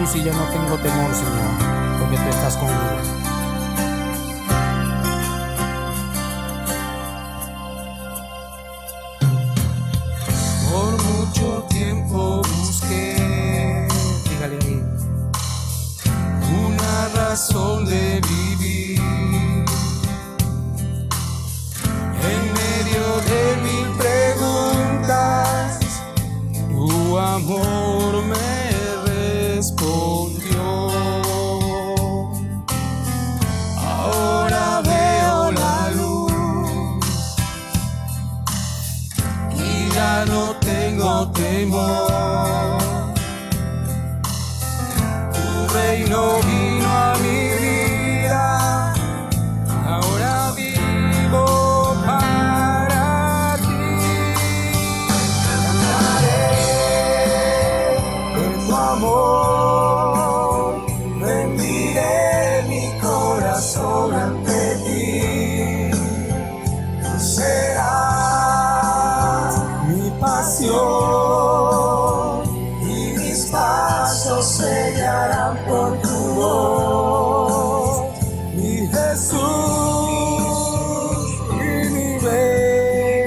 Jesús y ya no tengo temor, Señor, porque tú estás conmigo. Por mucho tiempo busqué, dígale ahí, una razón de vivir. En medio de mil preguntas, tu amor me respondió. Ahora veo la luz y ya no tengo temor. Tu reino vino a mi vida, ahora vivo para ti. Cantaré de tu amor, rendiré mi corazón ante ti. Tú serás mi pasión y mis pasos se guiarán por tu voz, mi Jesús y mi Rey.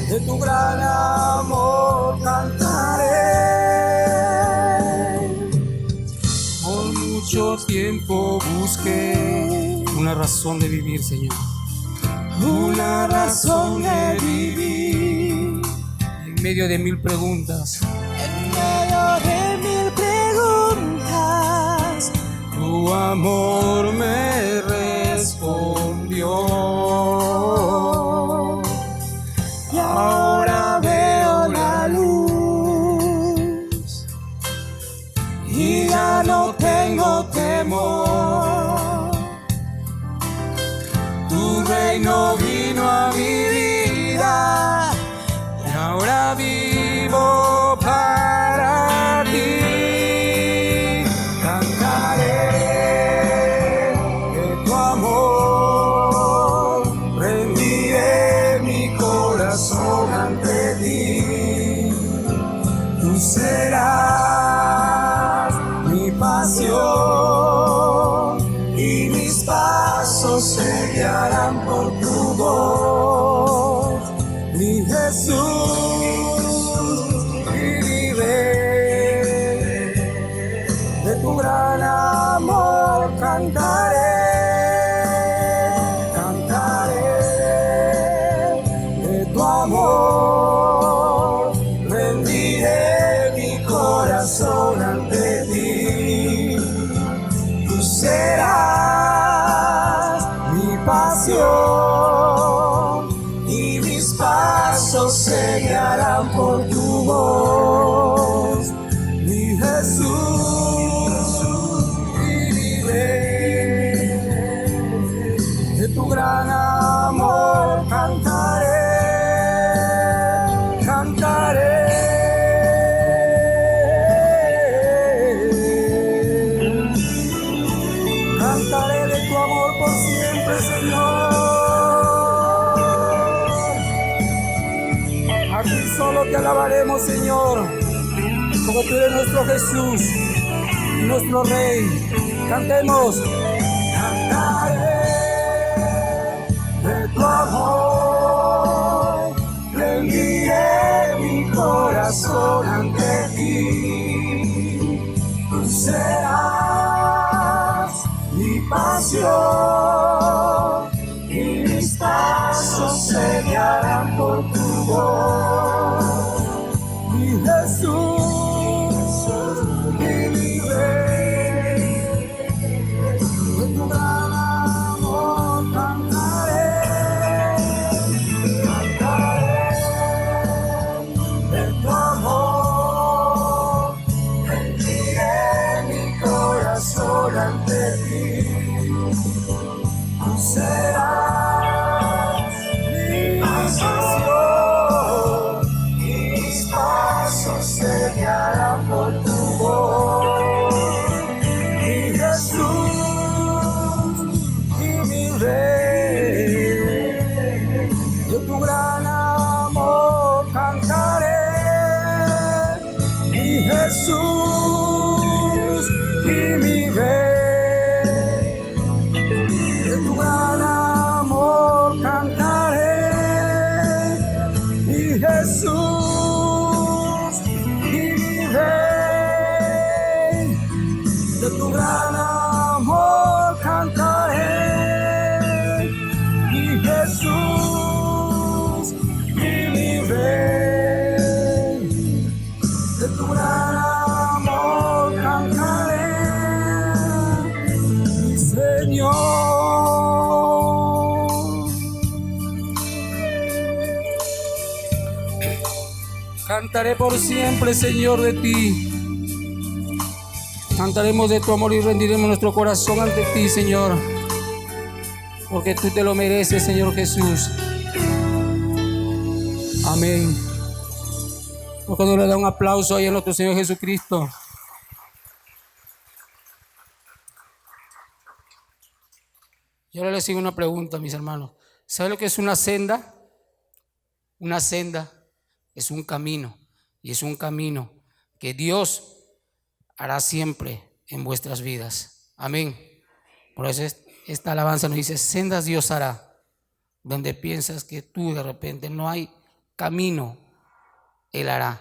De tu gran amor cantaré. Por mucho tiempo busqué una razón de vivir, Señor, una razón de vivir. En medio de mil preguntas, En medio de mil preguntas, tu amor me respondió. y ahora veo la luz y ya no tengo temor. Tu reino vino a mi vida y ahora vivo para ti. Cantaré de tu amor, rendiré mi corazón ante ti. Tú serás mi pasión y mis pasos se guiarán por tu voz, mi Jesús y mi Rey. De tu gran amor cantaré, cantaré de tu amor, rendiré mi corazón ante ti. Tú serás mi pasión y mis pasos se guiarán por tu voz, mi Jesús y mi Rey. De tu gran amor cantaré, cantaré. Cantaré de tu amor por siempre, Señor. A ti solo te alabaremos, Señor, como tú eres nuestro Jesús y nuestro Rey. Cantemos. Cantaré de tu amor, rendiré mi corazón ante ti. Tú serás mi pasión y mis pasos se guiarán por tu voz, mi Jesús y mi Rey. De tu gran amor cantaré, cantaré de tu amor, rendiré mi corazón ante ti. Tú serás mi pasión Jesús y mi Rey. De tu gran amor cantaré, mi Señor. Cantaré por siempre, Señor, de ti. Cantaremos de tu amor y rendiremos nuestro corazón ante ti, Señor, porque tú te lo mereces, Señor Jesús. Amén. Porque no le da un aplauso ahí a nuestro Señor Jesucristo. Yo ahora les hago una pregunta, mis hermanos. ¿Saben lo que es una senda? Una senda es un camino, y es un camino que Dios hará siempre en vuestras vidas. Amén. Por eso esta alabanza nos dice: sendas Dios hará. Donde piensas que tú de repente no hay camino, Él hará.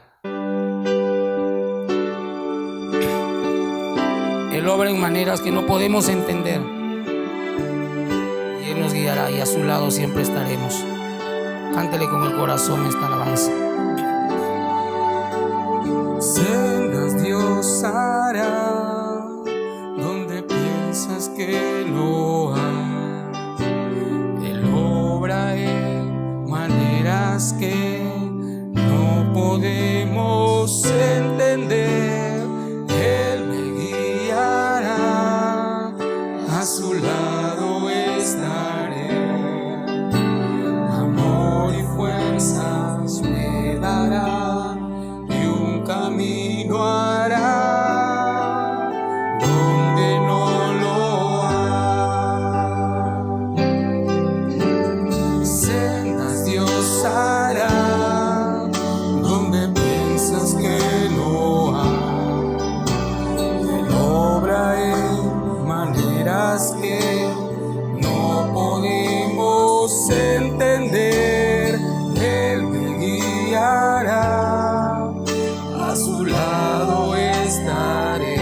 Él obra en maneras que no podemos entender, y Él nos guiará, y a su lado siempre estaremos. Cántele con el corazón esta alabanza. Sendas Dios hará donde piensas que no hay. Él obra en maneras que no podemos entender. Él me guiará, a su lado estaré. Amor y fuerzas me dará, camino hará donde no lo hay. Sendas Dios hará donde piensas que no hay. Él obra en maneras que no podemos entender. Él me guiará, a su lado estaré.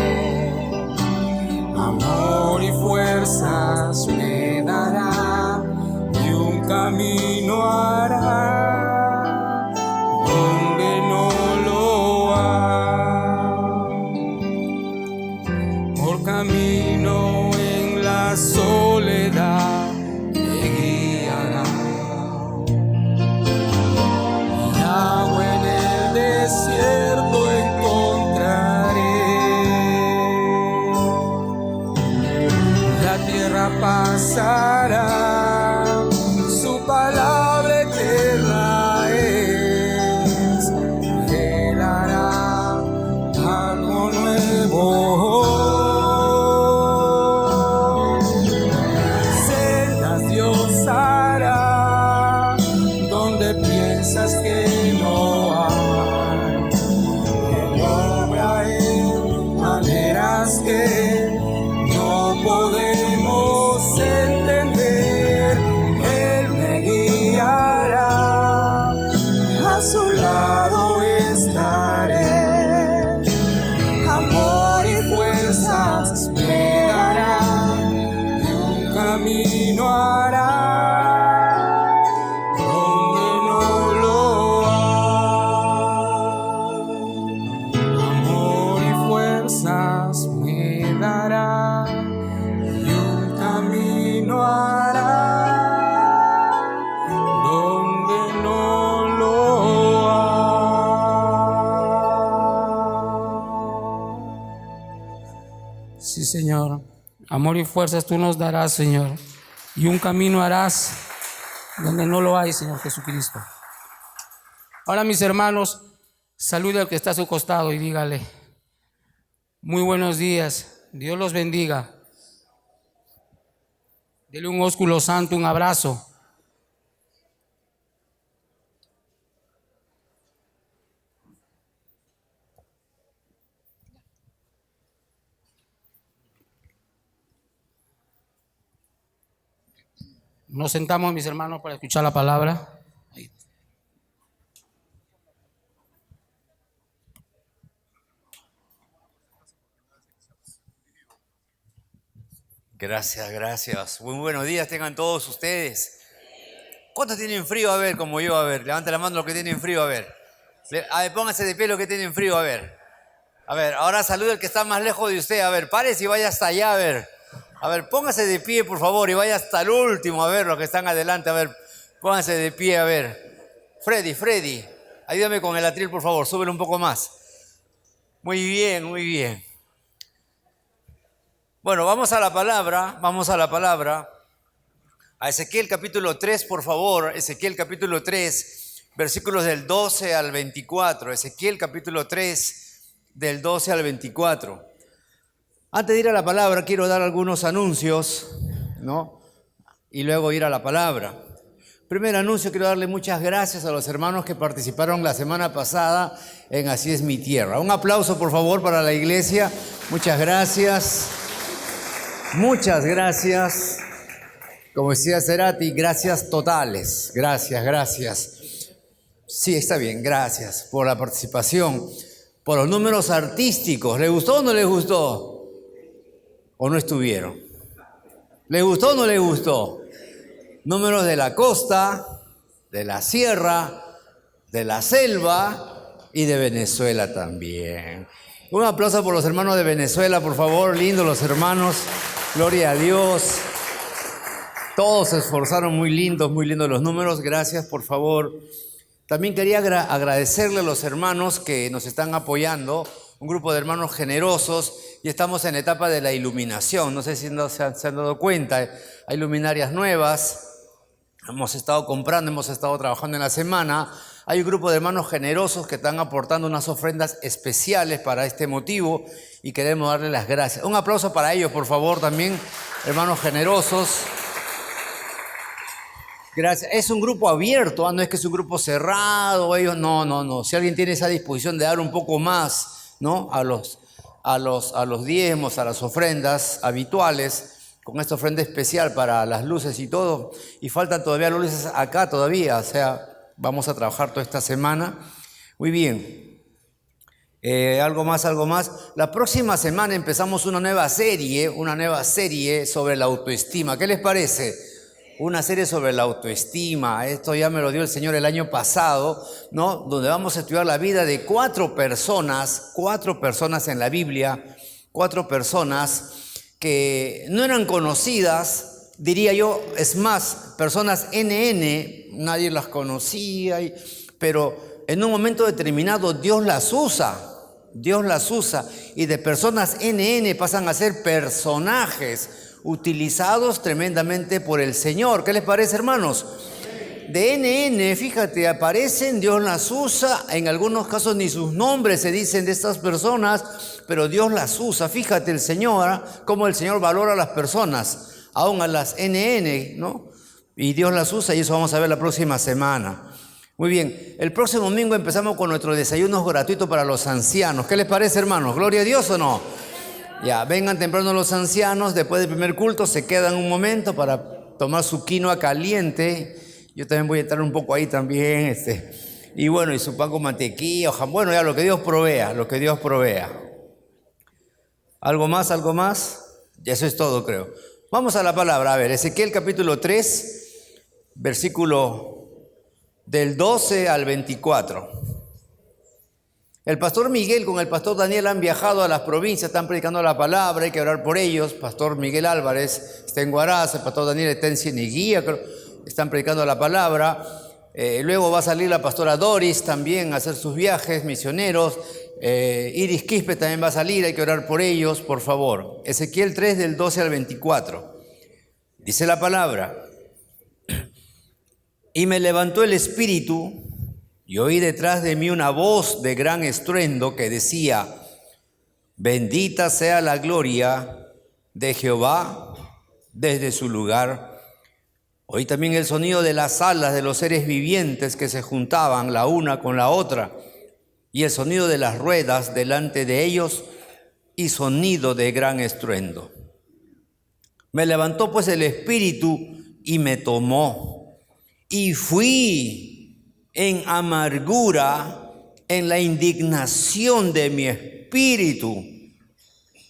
Amor y fuerzas me dará, y un camino hará donde no lo hay. Por camino en la soledad me guiará, y agua en el desierto pasará, su palabra eterna es. Él hará algo nuevo. Sendas Dios hará donde piensas que no hay. Él obra en maneras que no podemos entender. Él me guiará, a su lado estaré. Amor y fuerzas me dará, y un camino hará donde no lo hay. Amor y fuerzas me dará, camino hará donde no lo hay. Sí, Señor. Amor y fuerzas tú nos darás, Señor, y un camino harás donde no lo hay, Señor Jesucristo. Ahora, mis hermanos, salude al que está a su costado y dígale: muy buenos días, Dios los bendiga. Dele un ósculo santo, un abrazo. Nos sentamos, mis hermanos, para escuchar la palabra. Gracias, gracias. Muy buenos días tengan todos ustedes. ¿Cuántos tienen frío? A ver, como yo, a ver. Levanta la mano los que tienen frío, a ver. A ver, pónganse de pie los que tienen frío, a ver. A ver, ahora saluda al que está más lejos de usted. A ver, párese y vaya hasta allá, a ver. A ver, póngase de pie, por favor, y vaya hasta el último, a ver, los que están adelante, a ver. Pónganse de pie, a ver. Freddy, ayúdame con el atril, por favor, súbelo un poco más. Muy bien, muy bien. Bueno, vamos a la palabra. A Ezequiel capítulo 3, por favor. Ezequiel capítulo 3, versículos del 12 al 24. Ezequiel capítulo 3, del 12 al 24. Antes de ir a la palabra, quiero dar algunos anuncios, ¿no? Y luego ir a la palabra. Primer anuncio, quiero darle muchas gracias a los hermanos que participaron la semana pasada en Así es mi tierra. Un aplauso, por favor, para la iglesia. Muchas gracias. Muchas gracias. Como decía Cerati, gracias totales. Gracias. Sí, está bien, gracias por la participación, por los números artísticos. ¿Les gustó o no les gustó? ¿O no estuvieron? ¿Les gustó o no les gustó? Números de la costa, de la sierra, de la selva y de Venezuela también. Un aplauso por los hermanos de Venezuela, por favor. Lindos los hermanos. Gloria a Dios. Todos se esforzaron, muy lindos los números. Gracias, por favor. También quería agradecerle a los hermanos que nos están apoyando, un grupo de hermanos generosos, y estamos en la etapa de la iluminación. No sé si se han dado cuenta, hay luminarias nuevas, hemos estado comprando, hemos estado trabajando en la semana. Hay un grupo de hermanos generosos que están aportando unas ofrendas especiales para este motivo y queremos darles las gracias. Un aplauso para ellos, por favor, también, hermanos generosos. Gracias. Es un grupo abierto, no es que es un grupo cerrado, ellos no. Si alguien tiene esa disposición de dar un poco más, ¿no? a los diezmos, a las ofrendas habituales, con esta ofrenda especial para las luces y todo, y faltan todavía luces acá todavía, o sea, vamos a trabajar toda esta semana. Muy bien. Algo más. La próxima semana empezamos una nueva serie sobre la autoestima. ¿Qué les parece? Una serie sobre la autoestima. Esto ya me lo dio el Señor el año pasado, ¿no? Donde vamos a estudiar la vida de cuatro personas en la Biblia, 4 personas que no eran conocidas, diría yo, es más, personas NN, nadie las conocía, pero en un momento determinado Dios las usa, y de personas NN pasan a ser personajes utilizados tremendamente por el Señor. ¿Qué les parece, hermanos? De NN, fíjate, aparecen, Dios las usa, en algunos casos ni sus nombres se dicen de estas personas, pero Dios las usa. Fíjate el Señor, cómo el Señor valora a las personas, aún a las NN, ¿no? Y Dios las usa, y eso vamos a ver la próxima semana. Muy bien, el próximo domingo empezamos con nuestros desayunos gratuitos para los ancianos. ¿Qué les parece, hermanos? ¿Gloria a Dios o no? Ya, vengan temprano los ancianos, después del primer culto se quedan un momento para tomar su quinoa caliente. Yo también voy a estar un poco ahí también, y bueno, y su pan con mantequilla, bueno, ya lo que Dios provea, ¿Algo más? Ya eso es todo, creo. Vamos a la palabra, a ver, Ezequiel capítulo 3, versículo del 12 al 24. El pastor Miguel con el pastor Daniel han viajado a las provincias, están predicando la palabra, hay que orar por ellos. Pastor Miguel Álvarez está en Huaraz, el pastor Daniel está en Cieneguía, están predicando la palabra. Luego va a salir la pastora Doris también a hacer sus viajes misioneros. Iris Quispe también va a salir, hay que orar por ellos, por favor. Ezequiel 3 del 12 al 24. Dice la palabra: y me levantó el espíritu, y oí detrás de mí una voz de gran estruendo que decía: bendita sea la gloria de Jehová desde su lugar. Oí también el sonido de las alas de los seres vivientes que se juntaban la una con la otra, y el sonido de las ruedas delante de ellos, y sonido de gran estruendo. Me levantó pues el espíritu y me tomó, y fui en amargura, en la indignación de mi espíritu.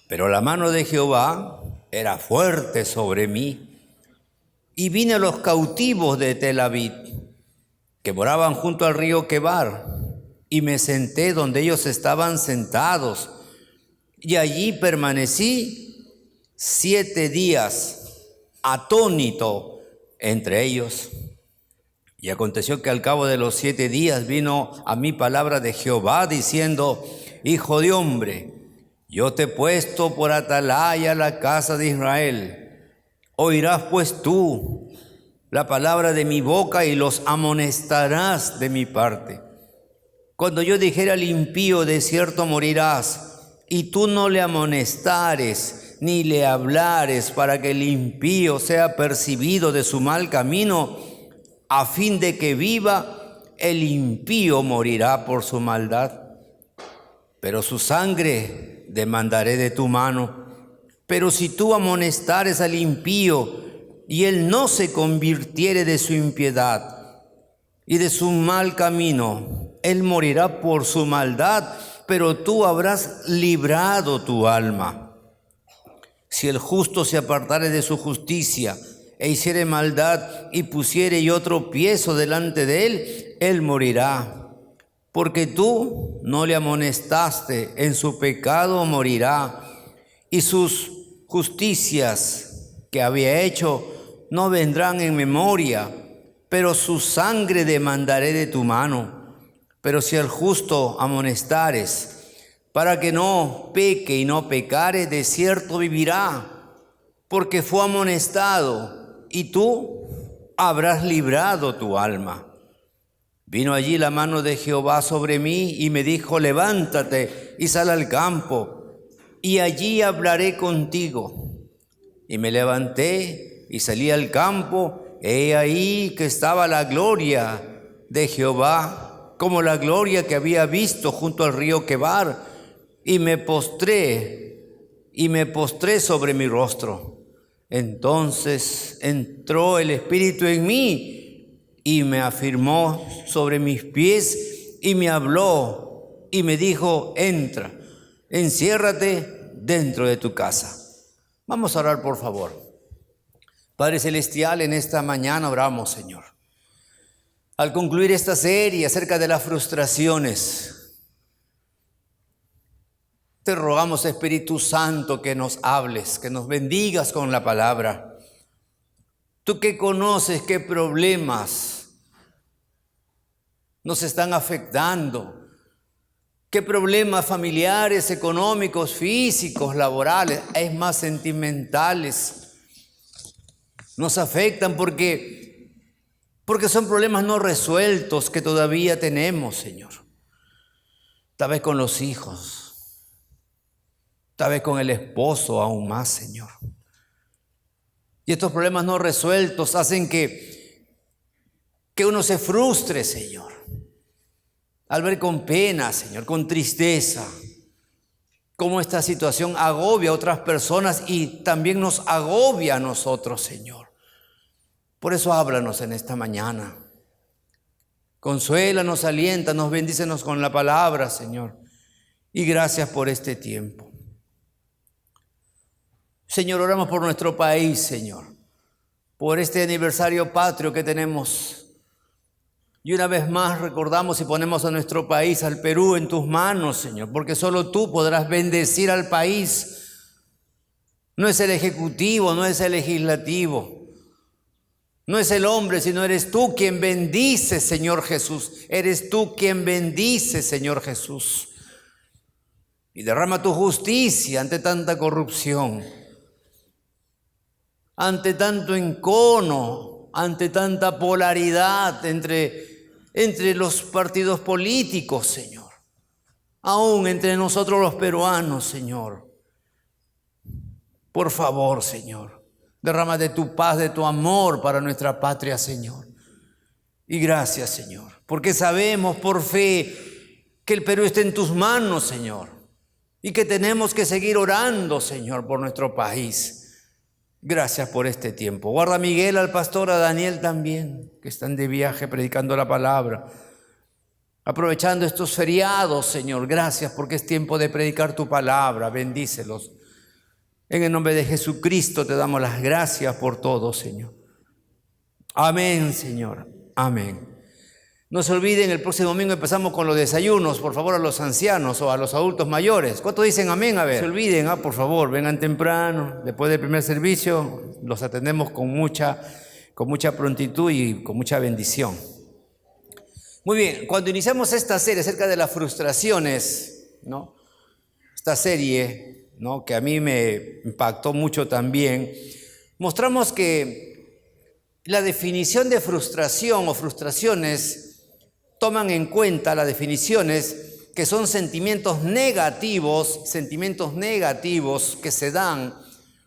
Pero la mano de Jehová era fuerte sobre mí, y vine a los cautivos de Tel Aviv, que moraban junto al río Quebar, y me senté donde ellos estaban sentados, y allí permanecí 7 días, atónito entre ellos. Y aconteció que al cabo de los 7 días vino a mí palabra de Jehová, diciendo: Hijo de hombre, yo te he puesto por atalaya a la casa de Israel. Oirás pues tú la palabra de mi boca y los amonestarás de mi parte. Cuando yo dijera al impío, de cierto morirás, y tú no le amonestares ni le hablares, para que el impío sea percibido de su mal camino, a fin de que viva, el impío morirá por su maldad. Pero su sangre demandaré de tu mano. Pero si tú amonestares al impío, y él no se convirtiere de su impiedad y de su mal camino, él morirá por su maldad, pero tú habrás librado tu alma. Si el justo se apartare de su justicia, e hiciere maldad, y pusiere yo tropiezo delante de él, él morirá. Porque tú no le amonestaste, en su pecado morirá. Y sus justicias que había hecho no vendrán en memoria, pero su sangre demandaré de tu mano. Pero si al justo amonestares, para que no peque y no pecare, de cierto vivirá, porque fue amonestado, y tú habrás librado tu alma. Vino allí la mano de Jehová sobre mí y me dijo: levántate y sal al campo, y allí hablaré contigo. Y me levanté y salí al campo. He ahí que estaba la gloria de Jehová, como la gloria que había visto junto al río Quebar, y me postré sobre mi rostro. Entonces entró el Espíritu en mí y me afirmó sobre mis pies y me habló y me dijo: entra, enciérrate dentro de tu casa. Vamos a orar, por favor. Padre Celestial, en esta mañana oramos, Señor. Al concluir esta serie acerca de las frustraciones, te rogamos, Espíritu Santo, que nos hables, que nos bendigas con la palabra. Tú que conoces qué problemas nos están afectando, qué problemas familiares, económicos, físicos, laborales, es más sentimentales, nos afectan porque son problemas no resueltos que todavía tenemos, Señor. Tal vez con los hijos, tal vez con el esposo aún más, Señor. Y estos problemas no resueltos hacen que uno se frustre, Señor, al ver con pena, Señor, con tristeza, cómo esta situación agobia a otras personas y también nos agobia a nosotros, Señor. Por eso háblanos en esta mañana. Consuélanos, aliéntanos, bendícenos con la palabra, Señor. Y gracias por este tiempo. Señor, oramos por nuestro país, Señor, por este aniversario patrio que tenemos. Y una vez más recordamos y ponemos a nuestro país, al Perú, en tus manos, Señor, porque solo tú podrás bendecir al país. No es el ejecutivo, no es el legislativo, no es el hombre, sino eres tú quien bendice, Señor Jesús. Eres tú quien bendice, Señor Jesús. Y derrama tu justicia ante tanta corrupción, ante tanto encono, ante tanta polaridad entre los partidos políticos, Señor. Aún entre nosotros los peruanos, Señor. Por favor, Señor, derrama de tu paz, de tu amor para nuestra patria, Señor. Y gracias, Señor, porque sabemos por fe que el Perú está en tus manos, Señor, y que tenemos que seguir orando, Señor, por nuestro país. Gracias por este tiempo. Guarda a Miguel, al pastor, a Daniel también, que están de viaje predicando la palabra. Aprovechando estos feriados, Señor, gracias porque es tiempo de predicar tu palabra. Bendícelos. En el nombre de Jesucristo te damos las gracias por todo, Señor. Amén, Señor. Amén. No se olviden, el próximo domingo empezamos con los desayunos, por favor, a los ancianos o a los adultos mayores. ¿Cuántos dicen amén? A ver. No se olviden, por favor, vengan temprano, después del primer servicio, los atendemos con mucha prontitud y con mucha bendición. Muy bien, cuando iniciamos esta serie acerca de las frustraciones, ¿no? Esta serie, ¿no?, que a mí me impactó mucho también, mostramos que la definición de frustración o frustraciones toman en cuenta las definiciones que son sentimientos negativos que se dan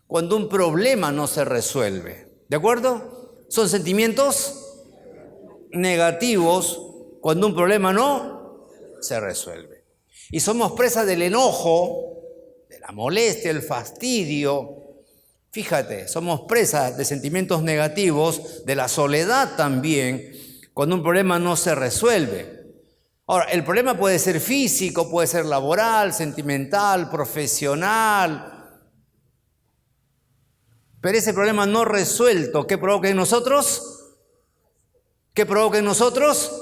cuando un problema no se resuelve. ¿De acuerdo? Son sentimientos negativos cuando un problema no se resuelve. Y somos presa del enojo, de la molestia, el fastidio. Fíjate, somos presa de sentimientos negativos, de la soledad también, cuando un problema no se resuelve. Ahora, el problema puede ser físico, puede ser laboral, sentimental, profesional. Pero ese problema no resuelto, ¿qué provoca en nosotros? ¿Qué provoca en nosotros?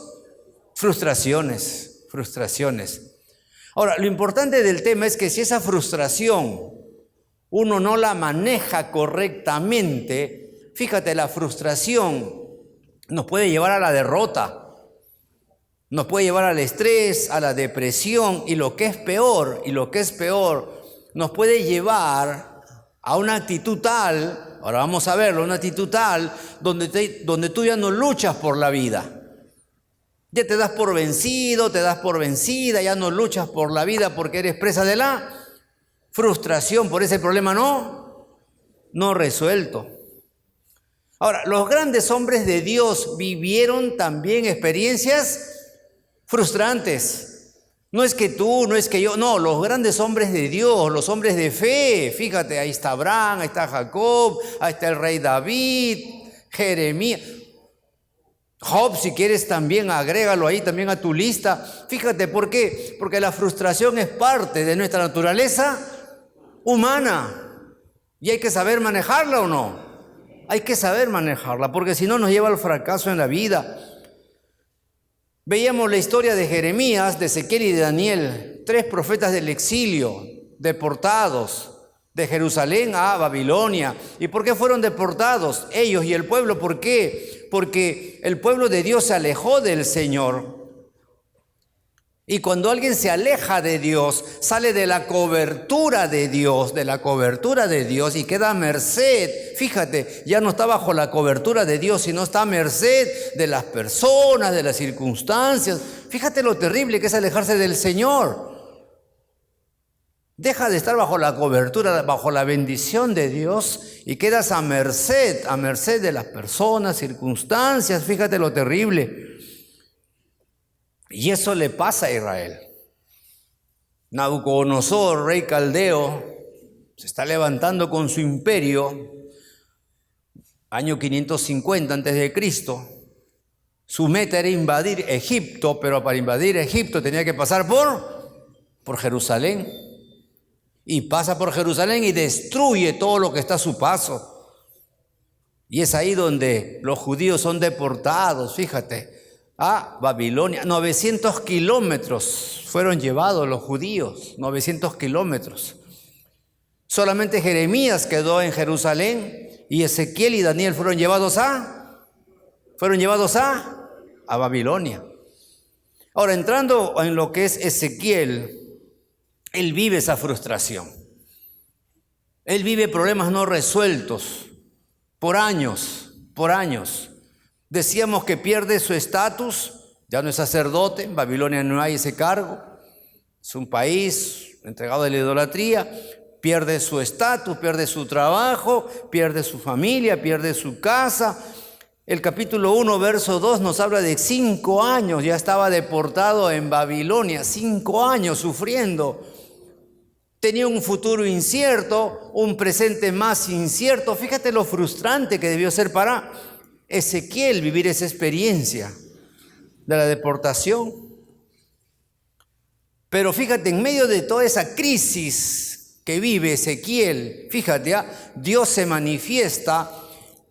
Frustraciones. Ahora, lo importante del tema es que si esa frustración uno no la maneja correctamente, fíjate, la frustración nos puede llevar a la derrota, nos puede llevar al estrés, a la depresión y lo que es peor, nos puede llevar a una actitud tal, ahora vamos a verlo, una actitud tal donde tú ya no luchas por la vida. Ya te das por vencido, te das por vencida, ya no luchas por la vida porque eres presa de la frustración por ese problema no resuelto. Ahora, los grandes hombres de Dios vivieron también experiencias frustrantes. No es que tú, no es que yo, no, los grandes hombres de Dios, los hombres de fe, fíjate, ahí está Abraham, ahí está Jacob, ahí está el rey David, Jeremías, Job, si quieres también agrégalo ahí también a tu lista. Fíjate, ¿por qué? Porque la frustración es parte de nuestra naturaleza humana y hay que saber manejarla o no. Hay que saber manejarla, porque si no nos lleva al fracaso en la vida. Veíamos la historia de Jeremías, de Ezequiel y de Daniel, 3 profetas del exilio, deportados de Jerusalén a Babilonia. ¿Y por qué fueron deportados? Ellos y el pueblo, ¿por qué? Porque el pueblo de Dios se alejó del Señor. Y cuando alguien se aleja de Dios, sale de la cobertura de Dios, y queda a merced. Fíjate, ya no está bajo la cobertura de Dios, sino está a merced de las personas, de las circunstancias. Fíjate lo terrible que es alejarse del Señor. Deja de estar bajo la cobertura, bajo la bendición de Dios y quedas a merced de las personas, circunstancias. Fíjate lo terrible. Y eso le pasa a Israel. Nabucodonosor, rey caldeo, se está levantando con su imperio, año 550 a.C. Su meta era invadir Egipto, pero para invadir Egipto tenía que pasar por Jerusalén. Y pasa por Jerusalén y destruye todo lo que está a su paso. Y es ahí donde los judíos son deportados, fíjate, a Babilonia. 900 kilómetros fueron llevados los judíos, 900 kilómetros. Solamente Jeremías quedó en Jerusalén y Ezequiel y Daniel fueron llevados a Babilonia. Ahora, entrando en lo que es Ezequiel, él vive esa frustración. Él vive problemas no resueltos por años. Decíamos que pierde su estatus, ya no es sacerdote, en Babilonia no hay ese cargo, es un país entregado a la idolatría, pierde su estatus, pierde su trabajo, pierde su familia, pierde su casa. El capítulo 1, verso 2 nos habla de 5 años, ya estaba deportado en Babilonia, 5 años sufriendo. Tenía un futuro incierto, un presente más incierto. Fíjate lo frustrante que debió ser para Ezequiel vivir esa experiencia de la deportación. Pero fíjate, en medio de toda esa crisis que vive Ezequiel, fíjate, Dios se manifiesta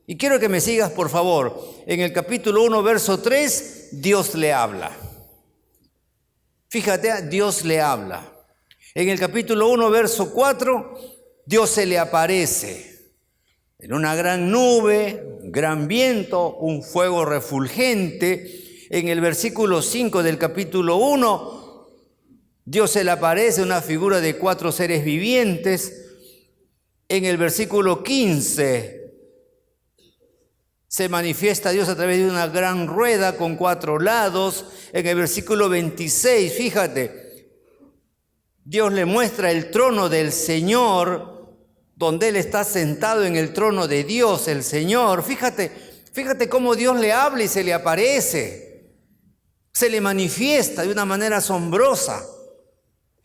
Y quiero que me sigas, por favor. En el capítulo 1, verso 3, Dios le habla. Fíjate, Dios le habla. En el capítulo 1, verso 4, Dios se le aparece en una gran nube, un gran viento, un fuego refulgente. En el versículo 5 del capítulo 1, Dios se le aparece en una figura de 4 seres vivientes. En el versículo 15, se manifiesta Dios a través de una gran rueda con 4 lados. En el versículo 26, fíjate, Dios le muestra el trono del Señor, donde Él está sentado en el trono de Dios, el Señor. Fíjate cómo Dios le habla y se le aparece. Se le manifiesta de una manera asombrosa.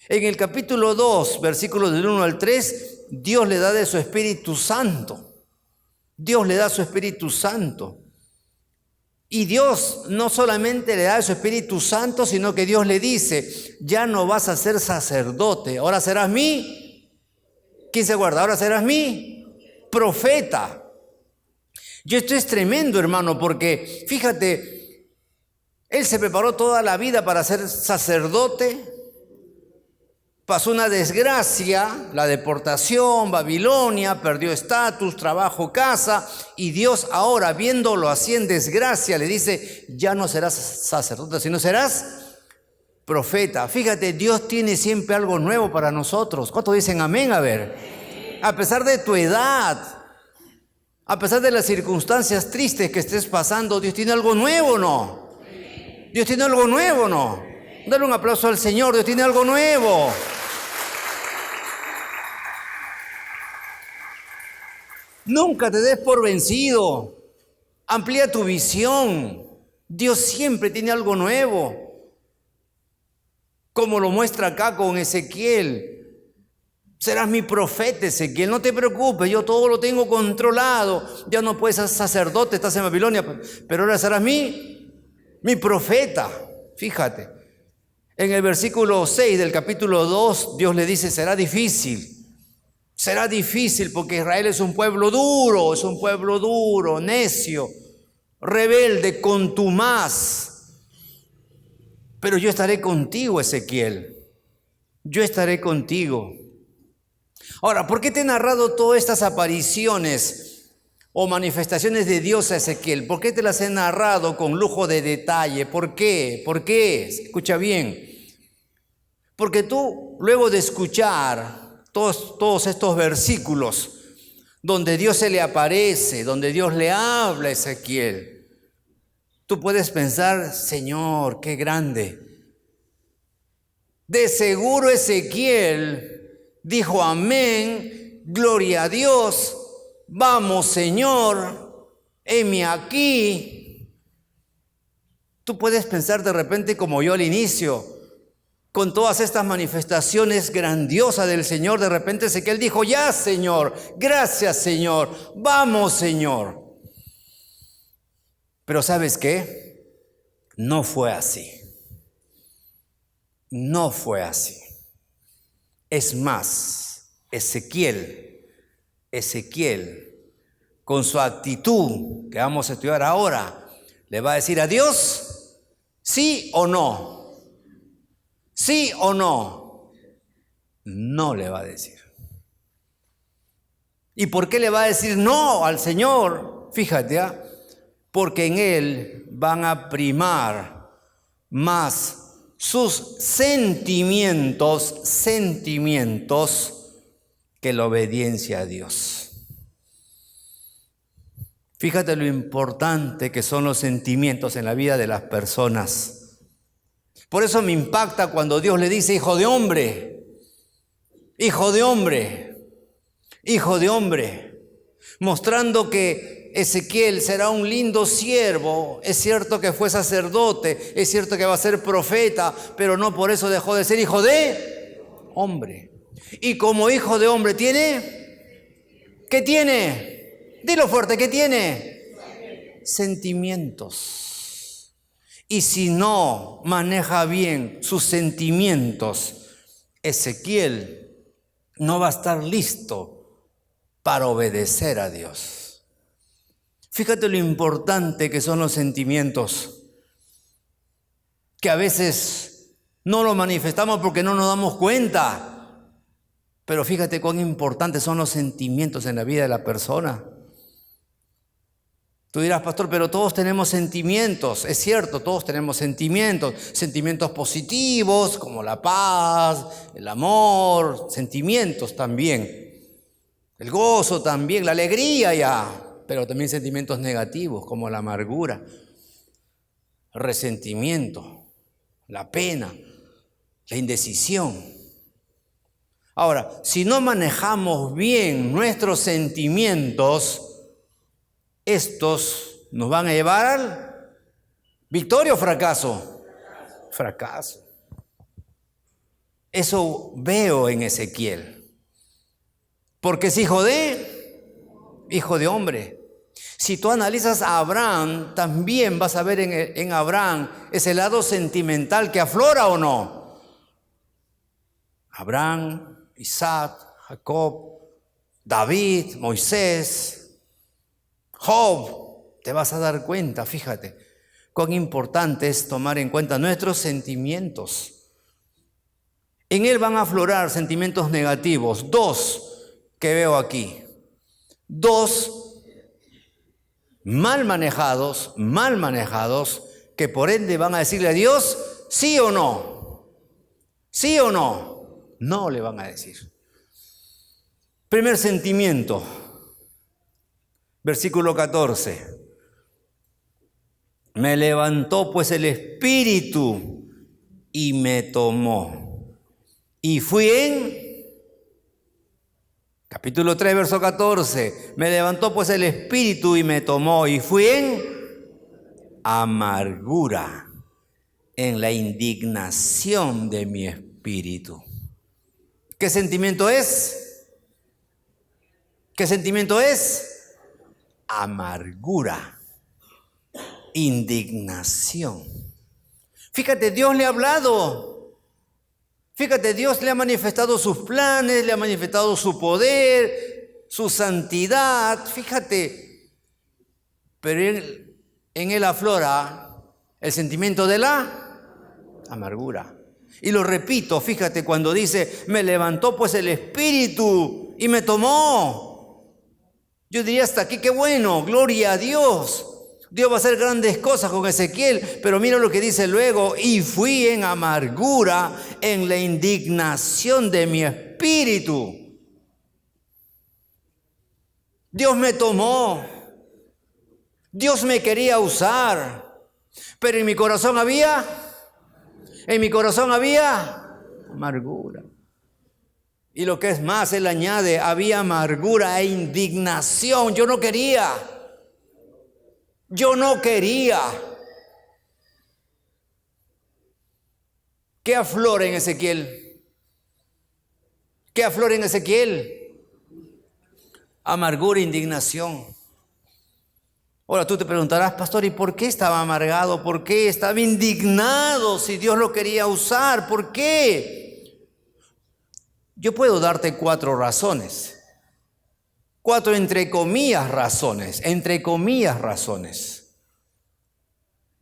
En el capítulo 2, versículos del 1 al 3, Dios le da de su Espíritu Santo. Dios le da su Espíritu Santo. Y Dios no solamente le da de su Espíritu Santo, sino que Dios le dice, ya no vas a ser sacerdote, ahora serás mi, ¿quién se acuerda? Ahora serás mi profeta. Y esto es tremendo, hermano, porque fíjate, él se preparó toda la vida para ser sacerdote. Pasó una desgracia, la deportación, Babilonia, perdió estatus, trabajo, casa, y Dios ahora, viéndolo así en desgracia, le dice, ya no serás sacerdote, sino serás profeta. Fíjate, Dios tiene siempre algo nuevo para nosotros. ¿Cuántos dicen amén? A ver, a pesar de tu edad, a pesar de las circunstancias tristes que estés pasando, Dios tiene algo nuevo, ¿no? Dios tiene algo nuevo, ¿no? Dale un aplauso al Señor, Dios tiene algo nuevo. Nunca te des por vencido. Amplía tu visión. Dios siempre tiene algo nuevo. Como lo muestra acá con Ezequiel. Serás mi profeta, Ezequiel. No te preocupes, yo todo lo tengo controlado. Ya no puedes ser sacerdote, estás en Babilonia, pero ahora serás mi profeta. Fíjate. En el versículo 6 del capítulo 2, Dios le dice, será difícil. Será difícil porque Israel es un pueblo duro, necio, rebelde, contumaz. Pero yo estaré contigo, Ezequiel. Yo estaré contigo. Ahora, ¿por qué te he narrado todas estas apariciones o manifestaciones de Dios a Ezequiel? ¿Por qué te las he narrado con lujo de detalle? ¿Por qué? ¿Por qué? Escucha bien. Porque tú, luego de escuchar todos estos versículos donde Dios se le aparece, donde Dios le habla a Ezequiel, tú puedes pensar, Señor, qué grande. De seguro Ezequiel dijo amén, gloria a Dios, vamos Señor, heme aquí. Tú puedes pensar de repente como yo al inicio, con todas estas manifestaciones grandiosas del Señor, de repente Ezequiel dijo, ya Señor, gracias Señor, vamos Señor. Pero ¿sabes qué? No fue así. No fue así. Es más, Ezequiel, con su actitud que vamos a estudiar ahora, le va a decir a Dios, ¿sí o no? ¿Sí o no? No le va a decir. ¿Y por qué le va a decir no al Señor? Fíjate, porque en Él van a primar más sus sentimientos que la obediencia a Dios. Fíjate lo importante que son los sentimientos en la vida de las personas. Por eso me impacta cuando Dios le dice, hijo de hombre, mostrando que Ezequiel será un lindo siervo. Es cierto que fue sacerdote, es cierto que va a ser profeta, pero no por eso dejó de ser hijo de hombre. Y como hijo de hombre ¿qué tiene? Dilo fuerte, ¿qué tiene? Sentimientos. Y si no maneja bien sus sentimientos, Ezequiel no va a estar listo para obedecer a Dios. Fíjate lo importante que son los sentimientos, que a veces no los manifestamos porque no nos damos cuenta. Pero fíjate cuán importantes son los sentimientos en la vida de la persona. Tú dirás, pastor, pero todos tenemos sentimientos. Es cierto, todos tenemos sentimientos. Sentimientos positivos como la paz, el amor, sentimientos también. El gozo también, la alegría ya. Pero también sentimientos negativos como la amargura, el resentimiento, la pena, la indecisión. Ahora, si no manejamos bien nuestros sentimientos, estos nos van a llevar al victoria o fracaso. Fracaso. Eso veo en Ezequiel. Porque es hijo de hombre. Si tú analizas a Abraham, también vas a ver en Abraham ese lado sentimental que aflora o no. Abraham, Isaac, Jacob, David, Moisés, Job, te vas a dar cuenta, fíjate, cuán importante es tomar en cuenta nuestros sentimientos. En él van a aflorar sentimientos negativos, 2 que veo aquí. 2 mal manejados, que por ende van a decirle a Dios, sí o no. ¿Sí o no? No le van a decir. Primer sentimiento. Versículo 14. Me levantó pues el Espíritu y me tomó. Y fui en capítulo 3, verso 14. Me levantó pues el Espíritu y me tomó. Y fui en amargura, en la indignación de mi espíritu. ¿Qué sentimiento es? ¿Qué sentimiento es? Amargura, indignación. Fíjate, Dios le ha hablado. Fíjate, Dios le ha manifestado sus planes, le ha manifestado su poder, su santidad. Fíjate, pero en él aflora el sentimiento de la amargura. Y lo repito, fíjate, cuando dice, me levantó pues el Espíritu y me tomó. Yo diría hasta aquí, qué bueno, gloria a Dios. Dios va a hacer grandes cosas con Ezequiel, pero mira lo que dice luego, y fui en amargura, en la indignación de mi espíritu. Dios me tomó, Dios me quería usar, pero en mi corazón había amargura. Y lo que es más, él añade, había amargura e indignación. Yo no quería. ¿Qué aflora en Ezequiel? ¿Qué aflora en Ezequiel? Amargura e indignación. Ahora tú te preguntarás, pastor, ¿y por qué estaba amargado? ¿Por qué estaba indignado si Dios lo quería usar? ¿Por qué? Yo puedo darte 4 razones. 4 entre comillas razones.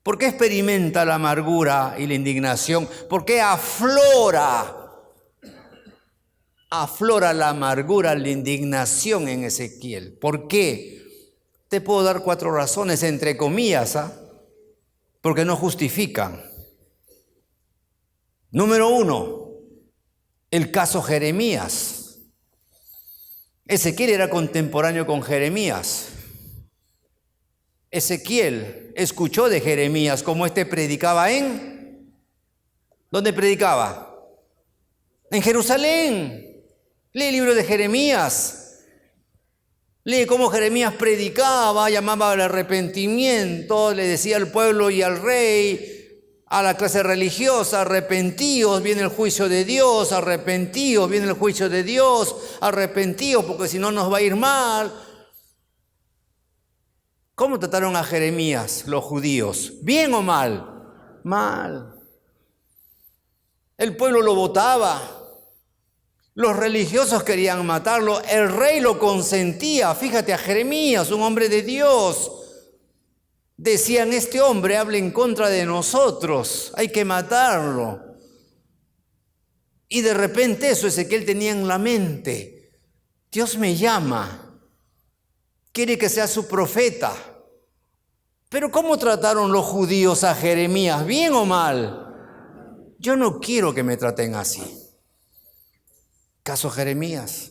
¿Por qué experimenta la amargura y la indignación? ¿Por qué aflora la amargura, la indignación en Ezequiel? ¿Por qué? Te puedo dar 4 razones entre comillas, porque no justifican. Número 1. El caso Jeremías. Ezequiel era contemporáneo con Jeremías. Ezequiel escuchó de Jeremías cómo éste predicaba ¿dónde predicaba? En Jerusalén. Lee el libro de Jeremías. Lee cómo Jeremías predicaba, llamaba al arrepentimiento, le decía al pueblo y al rey, a la clase religiosa, arrepentíos, viene el juicio de Dios, arrepentíos, viene el juicio de Dios, arrepentíos, porque si no nos va a ir mal. ¿Cómo trataron a Jeremías los judíos? ¿Bien o mal? Mal. El pueblo lo votaba. Los religiosos querían matarlo. El rey lo consentía. Fíjate a Jeremías, un hombre de Dios. Decían, este hombre habla en contra de nosotros, hay que matarlo. Y de repente eso Ezequiel tenía en la mente. Dios me llama, quiere que sea su profeta. Pero ¿cómo trataron los judíos a Jeremías? ¿Bien o mal? Yo no quiero que me traten así. Caso Jeremías.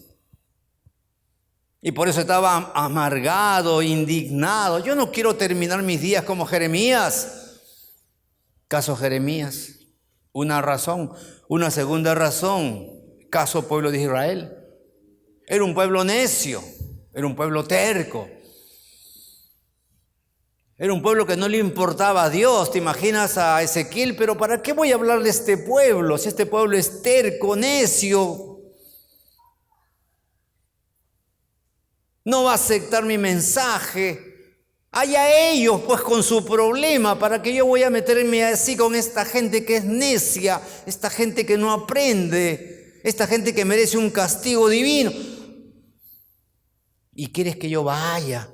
Y por eso estaba amargado, indignado. Yo no quiero terminar mis días como Jeremías. Caso Jeremías. Una razón. Una segunda razón. Caso pueblo de Israel. Era un pueblo necio. Era un pueblo terco. Era un pueblo que no le importaba a Dios. Te imaginas a Ezequiel, pero ¿para qué voy a hablar de este pueblo? Si este pueblo es terco, necio. No va a aceptar mi mensaje. Allá ellos pues con su problema. ¿Para qué yo voy a meterme así con esta gente que es necia? Esta gente que no aprende. Esta gente que merece un castigo divino. Y quieres que yo vaya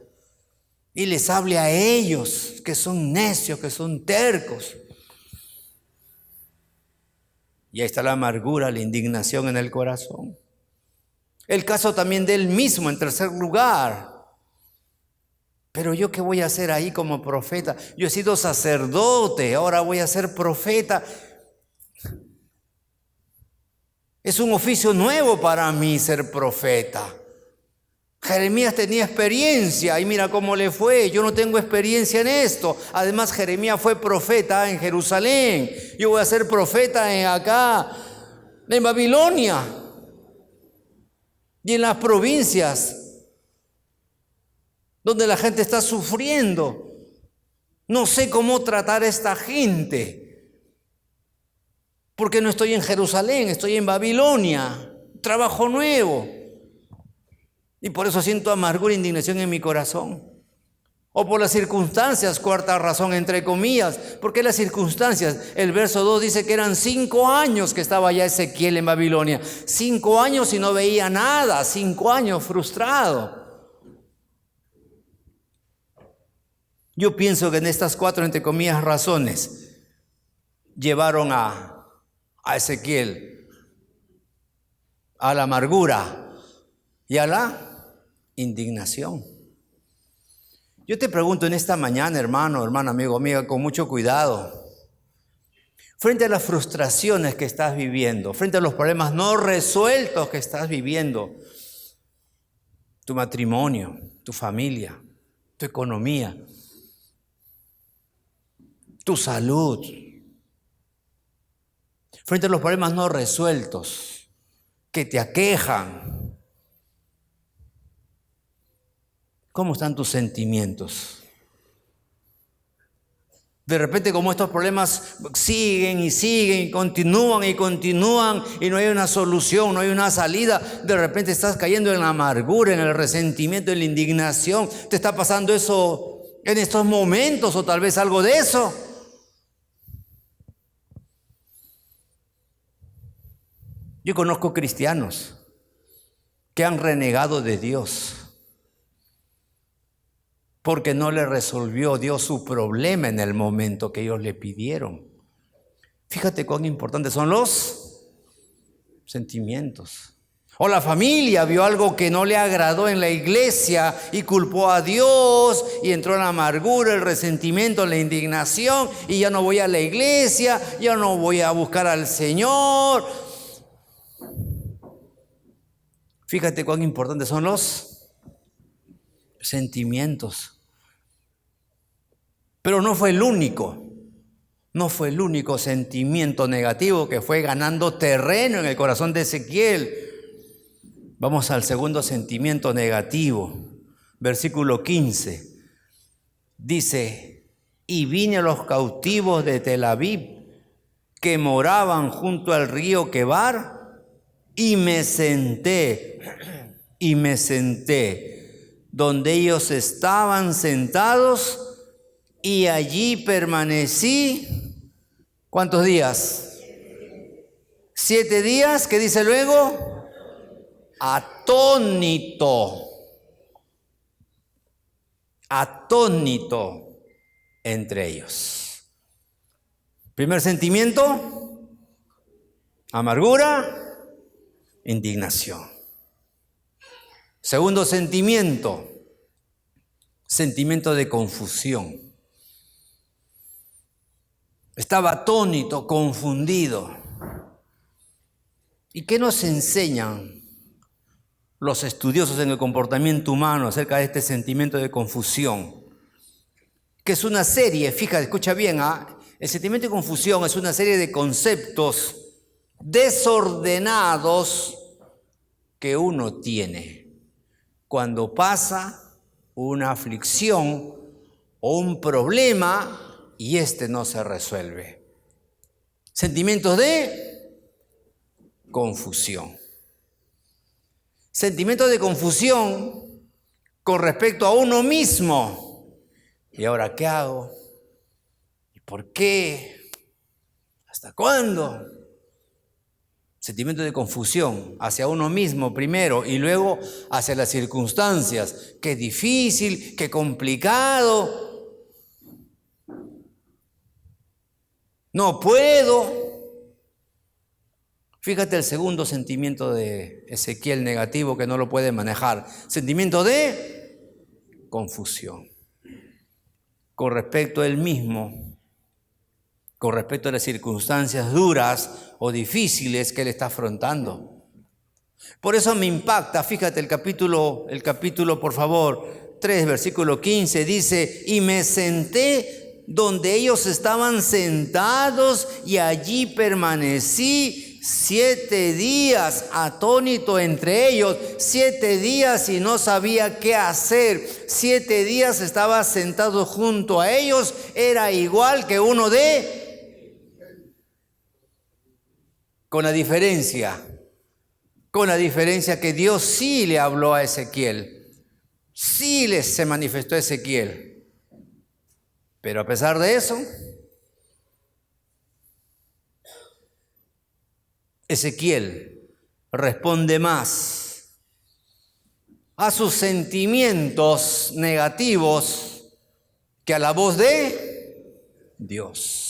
y les hable a ellos que son necios, que son tercos. Y ahí está la amargura, la indignación en el corazón. El caso también de él mismo en tercer lugar. Pero yo, ¿qué voy a hacer ahí como profeta? Yo he sido sacerdote, ahora voy a ser profeta. Es un oficio nuevo para mí ser profeta. Jeremías tenía experiencia y mira cómo le fue. Yo no tengo experiencia en esto. Además, Jeremías fue profeta en Jerusalén. Yo voy a ser profeta en Babilonia. Y en las provincias donde la gente está sufriendo. No sé cómo tratar a esta gente. Porque no estoy en Jerusalén, estoy en Babilonia. Trabajo nuevo. Y por eso siento amargura e indignación en mi corazón. O por las circunstancias, cuarta razón entre comillas. ¿Por qué las circunstancias? El verso 2 dice que eran 5 años que estaba ya Ezequiel en Babilonia. 5 años y no veía nada. 5 años frustrado. Yo pienso que en estas 4 entre comillas razones llevaron a Ezequiel a la amargura y a la indignación. Yo te pregunto en esta mañana, hermano, hermana, amigo, amiga, con mucho cuidado. Frente a las frustraciones que estás viviendo, frente a los problemas no resueltos que estás viviendo, tu matrimonio, tu familia, tu economía, tu salud, frente a los problemas no resueltos que te aquejan, ¿cómo están tus sentimientos? De repente, como estos problemas siguen y siguen y continúan y no hay una solución, no hay una salida, de repente estás cayendo en la amargura, en el resentimiento, en la indignación. ¿Te está pasando eso en estos momentos o tal vez algo de eso? Yo conozco cristianos que han renegado de Dios porque no le resolvió Dios su problema en el momento que ellos le pidieron. Fíjate cuán importantes son los sentimientos. O la familia vio algo que no le agradó en la iglesia y culpó a Dios y entró en la amargura, el resentimiento, la indignación y ya no voy a la iglesia, ya no voy a buscar al Señor. Fíjate cuán importantes son los sentimientos. Pero no fue el único sentimiento negativo que fue ganando terreno en el corazón de Ezequiel. Vamos al segundo sentimiento negativo, versículo 15. Dice, y vine a los cautivos de Tel Aviv que moraban junto al río Quebar y me senté donde ellos estaban sentados y allí permanecí. ¿Cuántos días? 7 días. ¿Qué dice luego? Atónito. entre ellos. Primer sentimiento, amargura, indignación. Segundo sentimiento, sentimiento de confusión. Estaba atónito, confundido. ¿Y qué nos enseñan los estudiosos en el comportamiento humano acerca de este sentimiento de confusión? Que es una serie, fíjate, escucha bien, el sentimiento de confusión es una serie de conceptos desordenados que uno tiene cuando pasa una aflicción o un problema y este no se resuelve. Sentimientos de confusión. Sentimientos de confusión con respecto a uno mismo. ¿Y ahora qué hago? ¿Y por qué? ¿Hasta cuándo? Sentimiento de confusión hacia uno mismo primero y luego hacia las circunstancias. Qué difícil, qué complicado. No puedo. Fíjate el segundo sentimiento de Ezequiel negativo que no lo puede manejar. Sentimiento de confusión. Con respecto a él mismo, con respecto a las circunstancias duras o difíciles que él está afrontando. Por eso me impacta, fíjate el capítulo, por favor, 3, versículo 15, dice, y me senté donde ellos estaban sentados y allí permanecí 7 días atónito entre ellos, 7 días y no sabía qué hacer, 7 días estaba sentado junto a ellos, era igual que uno de... Con la diferencia que Dios sí le habló a Ezequiel, sí se manifestó a Ezequiel, pero a pesar de eso, Ezequiel responde más a sus sentimientos negativos que a la voz de Dios.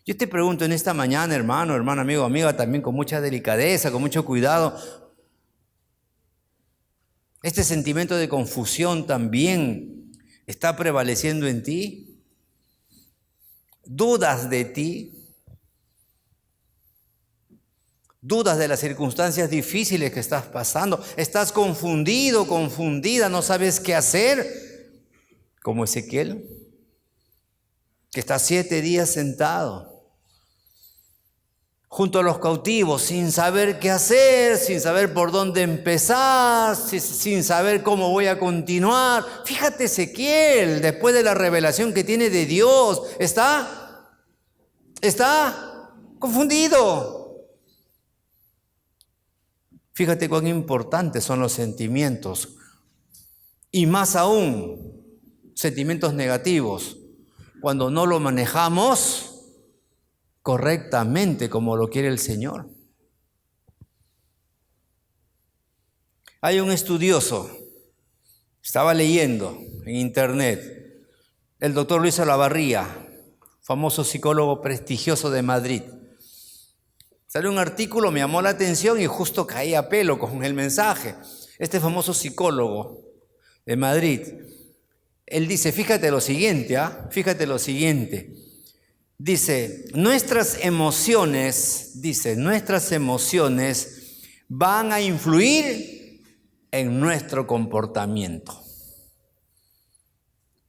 Yo te pregunto en esta mañana, hermano, amigo, amiga, también con mucha delicadeza, con mucho cuidado, ¿este sentimiento de confusión también está prevaleciendo en ti? ¿Dudas de ti? ¿Dudas de las circunstancias difíciles que estás pasando? ¿Estás confundido, confundida, no sabes qué hacer? Como Ezequiel, que está 7 días sentado junto a los cautivos, sin saber qué hacer, sin saber por dónde empezar, sin saber cómo voy a continuar. Fíjate Ezequiel, después de la revelación que tiene de Dios, está confundido. Fíjate cuán importantes son los sentimientos, y más aún, sentimientos negativos, cuando no lo manejamos correctamente como lo quiere el Señor. Hay un estudioso, estaba leyendo en internet, el doctor Luis Olavarría, famoso psicólogo prestigioso de Madrid. Salió un artículo, me llamó la atención y justo caí a pelo con el mensaje. Este famoso psicólogo de Madrid, él dice, fíjate lo siguiente, dice, nuestras emociones van a influir en nuestro comportamiento.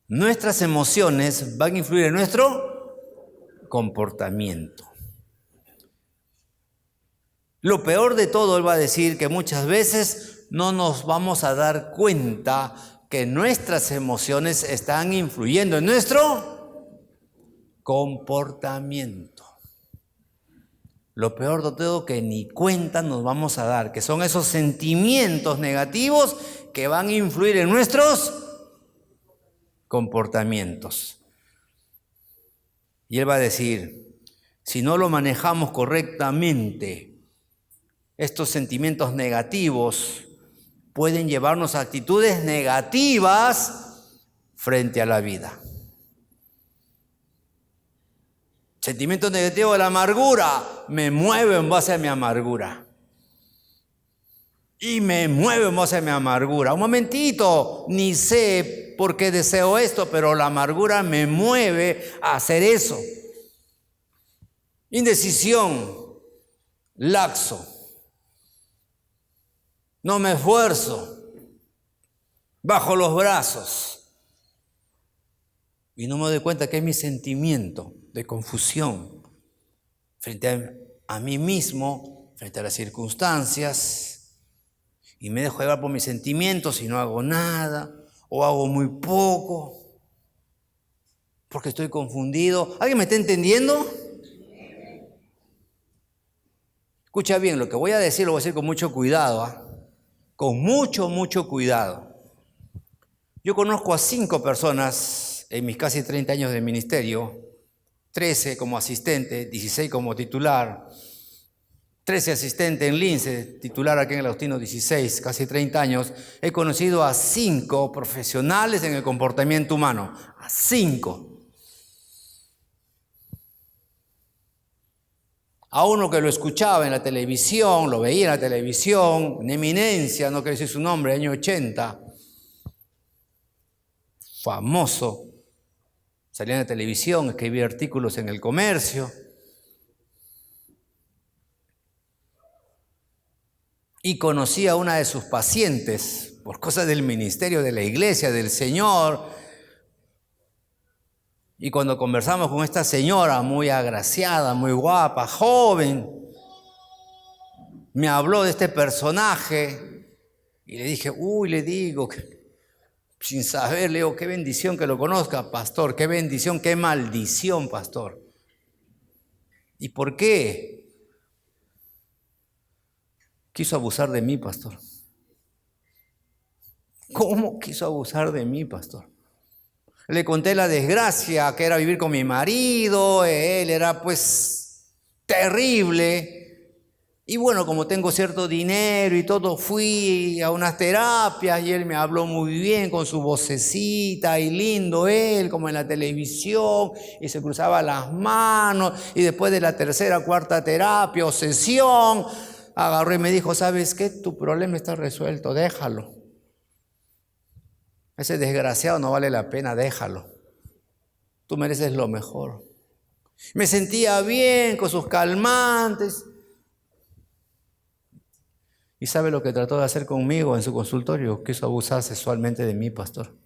Nuestras emociones van a influir en nuestro comportamiento. Lo peor de todo, él va a decir que muchas veces no nos vamos a dar cuenta que nuestras emociones están influyendo en nuestro comportamiento. Lo peor de todo que ni cuenta nos vamos a dar, que son esos sentimientos negativos que van a influir en nuestros comportamientos. Y él va a decir, si no lo manejamos correctamente, estos sentimientos negativos pueden llevarnos a actitudes negativas frente a la vida. Sentimiento negativo de la amargura me mueve en base a mi amargura. Y me mueve en base a mi amargura. Un momentito, ni sé por qué deseo esto, pero la amargura me mueve a hacer eso. Indecisión, laxo. No me esfuerzo. Bajo los brazos. Y no me doy cuenta que es mi sentimiento de confusión frente a mí mismo, frente a las circunstancias. Y me dejo llevar por mis sentimientos y no hago nada, o hago muy poco, porque estoy confundido. ¿Alguien me está entendiendo? Escucha bien, lo que voy a decir lo voy a decir con mucho cuidado, ¿eh? Con mucho cuidado. Yo conozco a 5 personas en mis casi 30 años de ministerio, 13 como asistente, 16 como titular, 13 asistente en Lince, titular aquí en el Agustino 16, casi 30 años. He conocido a 5 profesionales en el comportamiento humano, a 5. A uno que lo escuchaba en la televisión, lo veía en la televisión, una eminencia, no quiero decir su nombre, año 80, famoso, salía en la televisión, escribía artículos en El Comercio. Y conocí a una de sus pacientes por cosas del ministerio, de la iglesia, del Señor. Y cuando conversamos con esta señora muy agraciada, muy guapa, joven, me habló de este personaje y le dije, le digo, sin saber, le digo, qué bendición que lo conozca, pastor, qué bendición, qué maldición, pastor. ¿Y por qué? Quiso abusar de mí, pastor. ¿Cómo quiso abusar de mí, pastor? Le conté la desgracia que era vivir con mi marido, él era pues terrible. Y bueno, como tengo cierto dinero y todo, fui a unas terapias y él me habló muy bien con su vocecita y lindo él, como en la televisión, y se cruzaba las manos y después de la tercera, cuarta terapia o sesión, agarró y me dijo, ¿sabes qué? Tu problema está resuelto, déjalo. Ese desgraciado no vale la pena, déjalo. Tú mereces lo mejor. Me sentía bien con sus calmantes. ¿Y sabe lo que trató de hacer conmigo en su consultorio? Quiso abusar sexualmente de mí, pastor.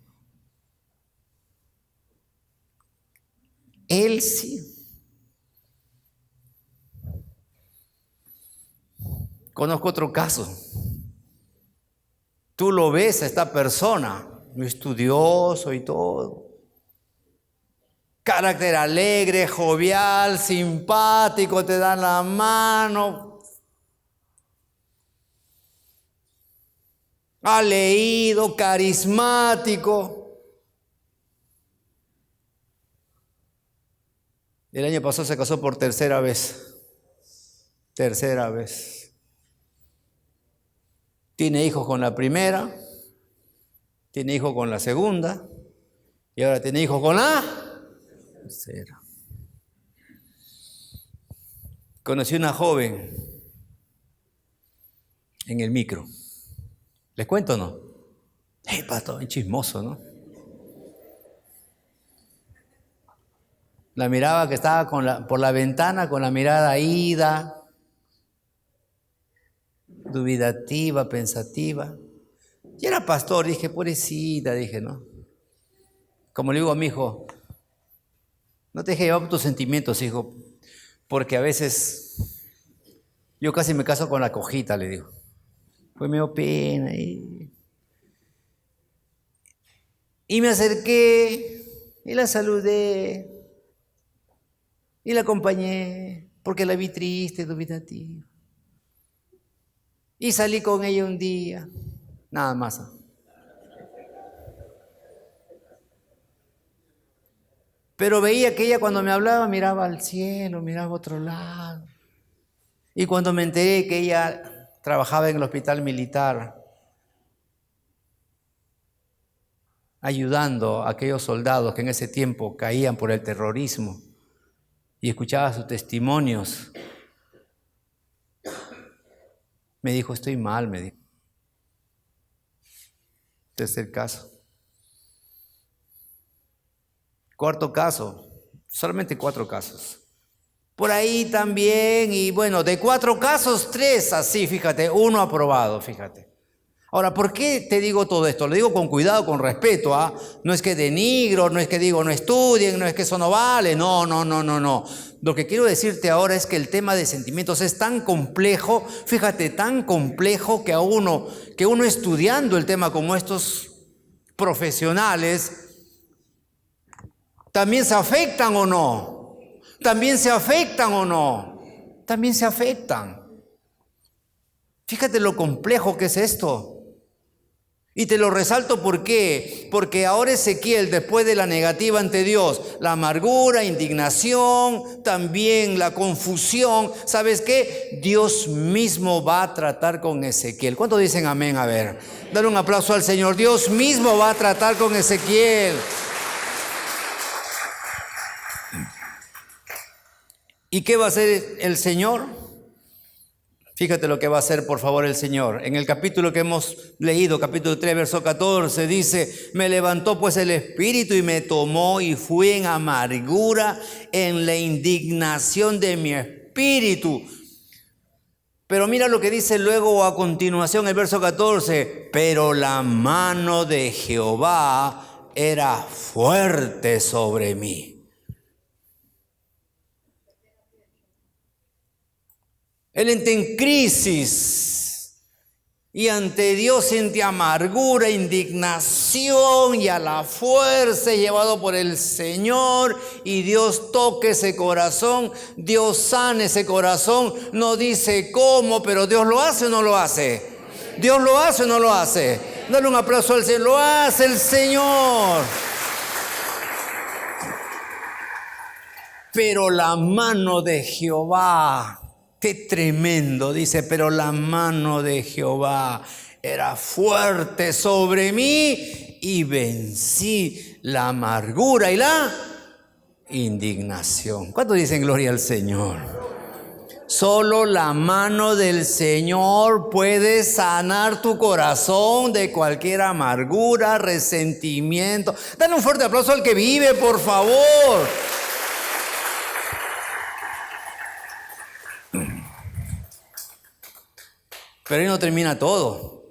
Él sí. Conozco otro caso. Tú lo ves a esta persona, muy estudioso y todo. Carácter alegre, jovial, simpático, te dan la mano. Ha leído, carismático. El año pasado se casó por tercera vez. Tercera vez. Tiene hijos con la primera, tiene hijos con la segunda y ahora tiene hijos con la tercera. Conocí una joven en el micro. ¿Les cuento o no? Pastor, es chismoso, ¿no? La miraba que estaba por la ventana con la mirada ida, dubitativa, pensativa. Y era pastor, dije, pobrecita, dije, ¿no? Como le digo a mi hijo, no te dejes llevar por tus sentimientos, hijo, porque a veces yo casi me caso con la cojita, le digo. Pues me dio pena y me acerqué y la saludé y la acompañé porque la vi triste, dubitativa. Y salí con ella un día, nada más. Pero veía que ella cuando me hablaba miraba al cielo, miraba a otro lado. Y cuando me enteré que ella trabajaba en el hospital militar, ayudando a aquellos soldados que en ese tiempo caían por el terrorismo, y escuchaba sus testimonios, me dijo, estoy mal, me dijo. Tercer caso. Cuarto caso, solamente 4 casos. Por ahí también, y bueno, de 4 casos, 3 así, fíjate, 1 aprobado, fíjate. Ahora, ¿por qué te digo todo esto? Lo digo con cuidado, con respeto, ¿ah? No es que denigro, no es que digo no estudien, no es que eso no vale, no. Lo que quiero decirte ahora es que el tema de sentimientos es tan complejo, fíjate, tan complejo que uno estudiando el tema como estos profesionales, ¿también se afectan o no? ¿También se afectan o no? También se afectan. Fíjate lo complejo que es esto. Y te lo resalto, ¿por qué? Porque ahora Ezequiel, después de la negativa ante Dios, la amargura, indignación, también la confusión, ¿sabes qué? Dios mismo va a tratar con Ezequiel. ¿Cuántos dicen amén? A ver, dale un aplauso al Señor. Dios mismo va a tratar con Ezequiel. ¿Y qué va a hacer el Señor? Fíjate lo que va a hacer, por favor, el Señor. En el capítulo que hemos leído, capítulo 3, verso 14, dice, me levantó pues el Espíritu y me tomó y fui en amargura, en la indignación de mi espíritu. Pero mira lo que dice luego a continuación el verso 14, pero la mano de Jehová era fuerte sobre mí. Él entra en crisis y ante Dios siente amargura, indignación y a la fuerza llevado por el Señor, y Dios toque ese corazón, Dios sane ese corazón. No dice cómo, pero Dios lo hace o no lo hace. Dios lo hace o no lo hace. Dale un aplauso al Señor. Lo hace el Señor. Pero la mano de Jehová, qué tremendo, dice, pero la mano de Jehová era fuerte sobre mí y vencí la amargura y la indignación. ¿Cuántos dicen gloria al Señor? Solo la mano del Señor puede sanar tu corazón de cualquier amargura, resentimiento. Dale un fuerte aplauso al que vive, por favor. Pero ahí no termina todo.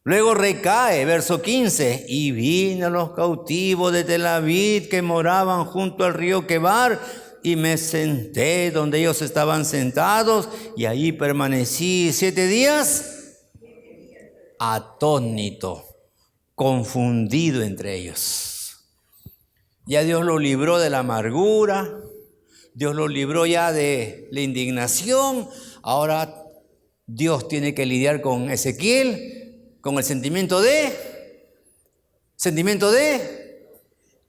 Luego recae, verso 15, y vino a los cautivos de Tel Aviv que moraban junto al río Quebar, y me senté donde ellos estaban sentados, y allí permanecí 7 días, atónito, confundido entre ellos. Ya Dios lo libró de la amargura, Dios lo libró ya de la indignación. Ahora Dios tiene que lidiar con Ezequiel, con el sentimiento de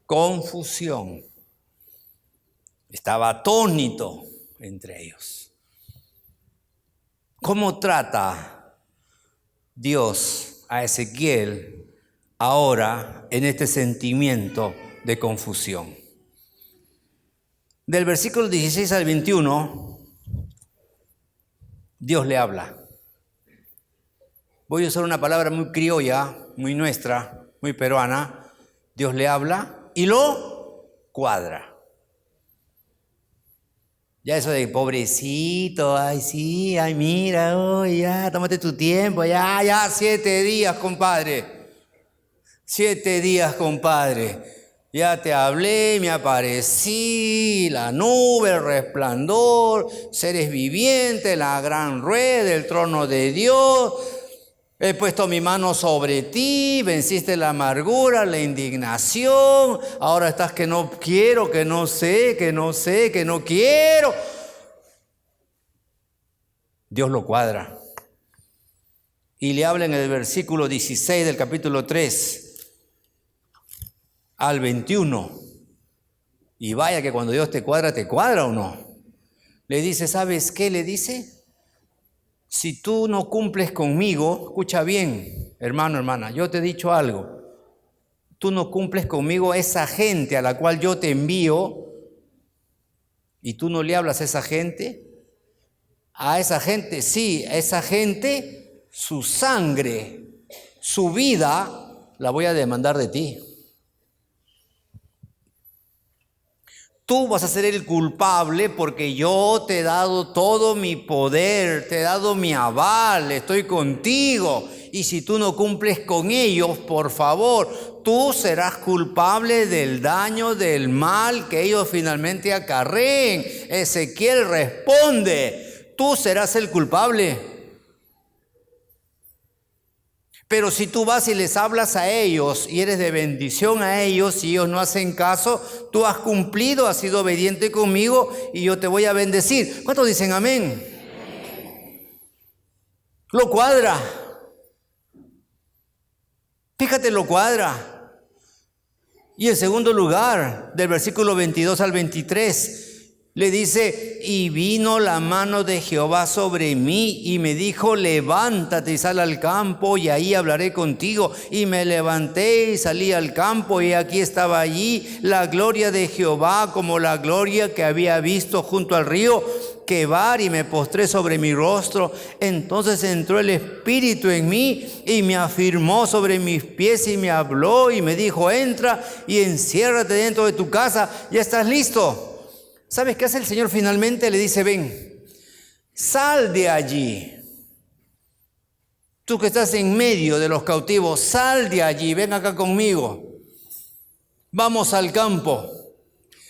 confusión. Estaba atónito entre ellos. ¿Cómo trata Dios a Ezequiel ahora en este sentimiento de confusión? Del versículo 16 al 21... Dios le habla. Voy a usar una palabra muy criolla, muy nuestra, muy peruana. Dios le habla y lo cuadra. Ya eso de pobrecito, ay sí, ay mira, oh, ya, tómate tu tiempo, ya, 7 días, compadre. 7 días, compadre. Ya te hablé, me aparecí, la nube, el resplandor, seres vivientes, la gran rueda, el trono de Dios. He puesto mi mano sobre ti, venciste la amargura, la indignación. Ahora estás que no quiero, que no sé, que no quiero. Dios lo cuadra. Y le habla en el versículo 16 del capítulo 3. Al 21, y vaya que cuando Dios te cuadra o no. Le dice, ¿sabes qué? Le dice, si tú no cumples conmigo, escucha bien, hermano, hermana, yo te he dicho algo, tú no cumples conmigo, esa gente a la cual yo te envío, ¿Y tú no le hablas a esa gente? A esa gente, sí, a esa gente, su sangre, su vida, la voy a demandar de ti. Tú vas a ser el culpable porque yo te he dado todo mi poder, te he dado mi aval, estoy contigo. Y si tú no cumples con ellos, por favor, tú serás culpable del daño, del mal que ellos finalmente acarreen. Ezequiel responde, tú serás el culpable. Pero si tú vas y les hablas a ellos y eres de bendición a ellos y ellos no hacen caso, tú has cumplido, has sido obediente conmigo y yo te voy a bendecir. ¿Cuántos dicen amén? Lo cuadra. Fíjate, lo cuadra. Y en segundo lugar, del versículo 22 al 23, le dice, y vino la mano de Jehová sobre mí y me dijo, levántate y sal al campo y ahí hablaré contigo. Y me levanté y salí al campo y aquí estaba allí la gloria de Jehová como la gloria que había visto junto al río Quebar, y me postré sobre mi rostro. Entonces entró el Espíritu en mí y me afirmó sobre mis pies y me habló y me dijo, entra y enciérrate dentro de tu casa, ya estás listo. ¿Sabes qué hace el Señor finalmente? Le dice, ven, sal de allí. Tú que estás en medio de los cautivos, sal de allí, ven acá conmigo. Vamos al campo.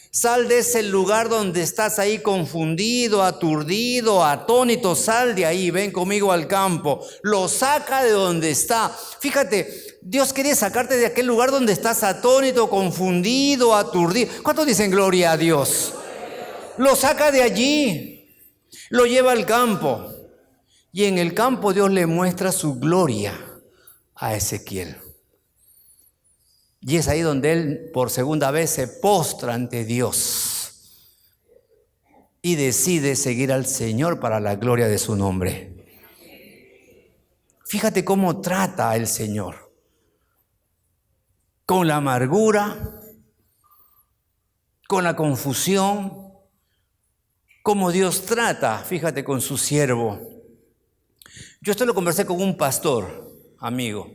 Sal de ese lugar donde estás ahí confundido, aturdido, atónito. Sal de ahí, ven conmigo al campo. Lo saca de donde está. Fíjate, Dios quiere sacarte de aquel lugar donde estás atónito, confundido, aturdido. ¿Cuántos dicen gloria a Dios? Lo saca de allí, lo lleva al campo y en el campo Dios le muestra su gloria a Ezequiel. Y es ahí donde él por segunda vez se postra ante Dios y decide seguir al Señor para la gloria de su nombre. Fíjate cómo trata el Señor, con la amargura, con la confusión. Cómo Dios trata, fíjate, con su siervo. Yo esto lo conversé con un pastor, amigo,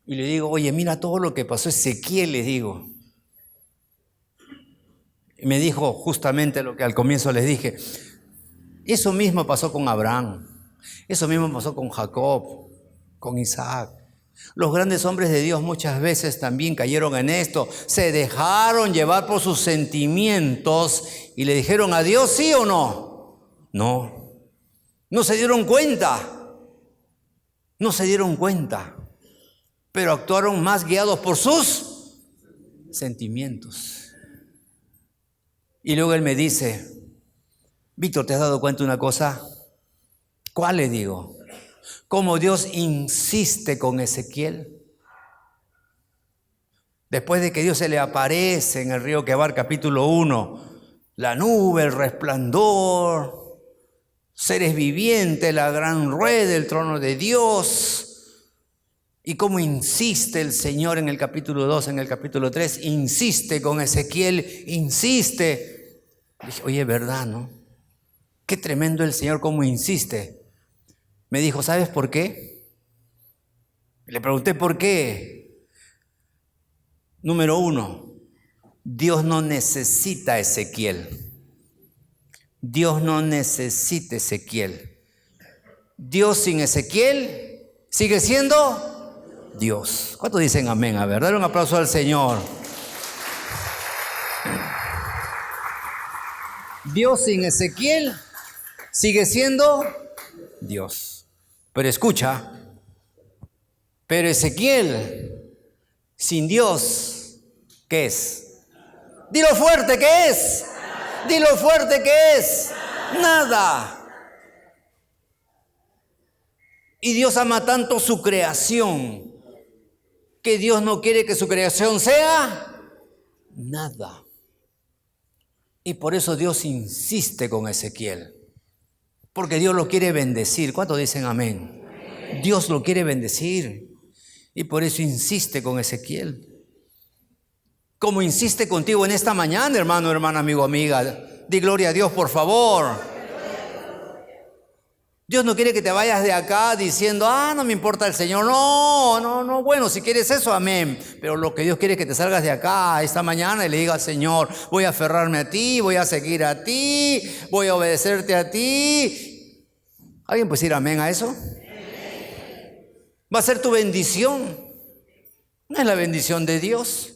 y le digo, oye, mira todo lo que pasó Ezequiel, le digo. Y me dijo justamente lo que al comienzo les dije. Eso mismo pasó con Abraham, eso mismo pasó con Jacob, con Isaac. Los grandes hombres de Dios muchas veces también cayeron en esto, se dejaron llevar por sus sentimientos y le dijeron a Dios, ¿sí o no? No, no se dieron cuenta, pero actuaron más guiados por sus sentimientos. Y luego él me dice, Víctor, ¿te has dado cuenta de una cosa? ¿Cuál? Le digo. Cómo Dios insiste con Ezequiel. Después de que Dios se le aparece en el río Quebar, capítulo 1, la nube, el resplandor, seres vivientes, la gran rueda del trono de Dios. Y cómo insiste el Señor en el capítulo 2, en el capítulo 3, insiste con Ezequiel, insiste. Dije, oye, ¿verdad, no? Qué tremendo el Señor, cómo insiste. Me dijo, ¿sabes por qué? Le pregunté por qué. Número 1, Dios no necesita a Ezequiel. Dios no necesita a Ezequiel. Dios sin Ezequiel sigue siendo Dios. ¿Cuántos dicen amén? A ver, dale un aplauso al Señor. Dios sin Ezequiel sigue siendo Dios. Pero escucha, pero Ezequiel sin Dios, ¿qué es? Dilo fuerte, ¿qué es? Dilo fuerte, ¿qué es? Nada. Y Dios ama tanto su creación que Dios no quiere que su creación sea nada. Y por eso Dios insiste con Ezequiel. Porque Dios lo quiere bendecir. ¿Cuántos dicen amén? Amén? Dios lo quiere bendecir. Y por eso insiste con Ezequiel. Como insiste contigo en esta mañana, hermano, hermana, amigo, amiga. Di gloria a Dios, por favor. Dios no quiere que te vayas de acá diciendo, no me importa el Señor. No, bueno, si quieres eso, amén. Pero lo que Dios quiere es que te salgas de acá esta mañana y le digas, Señor, voy a aferrarme a ti, voy a seguir a ti, voy a obedecerte a ti. ¿Alguien puede decir amén a eso? Va a ser tu bendición. No es la bendición de Dios.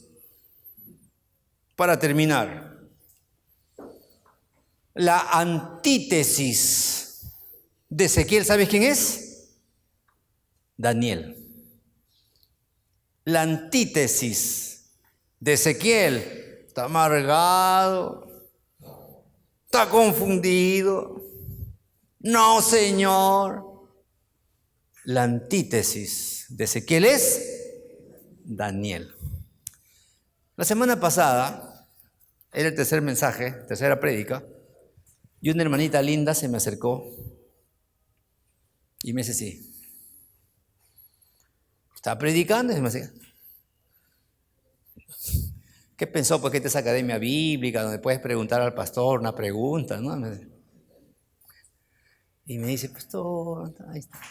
Para terminar, la antítesis de Ezequiel, ¿sabes quién es? Daniel. La antítesis de Ezequiel está amargado, está confundido. No, Señor. La antítesis de Ezequiel es Daniel. La semana pasada era el tercer mensaje, tercera prédica, y una hermanita linda se me acercó y me dice así. Estaba predicando y se me decía, ¿qué pensó? Pues que esta es academia bíblica donde puedes preguntar al pastor una pregunta, ¿no? Y me dice, pastor, ahí está.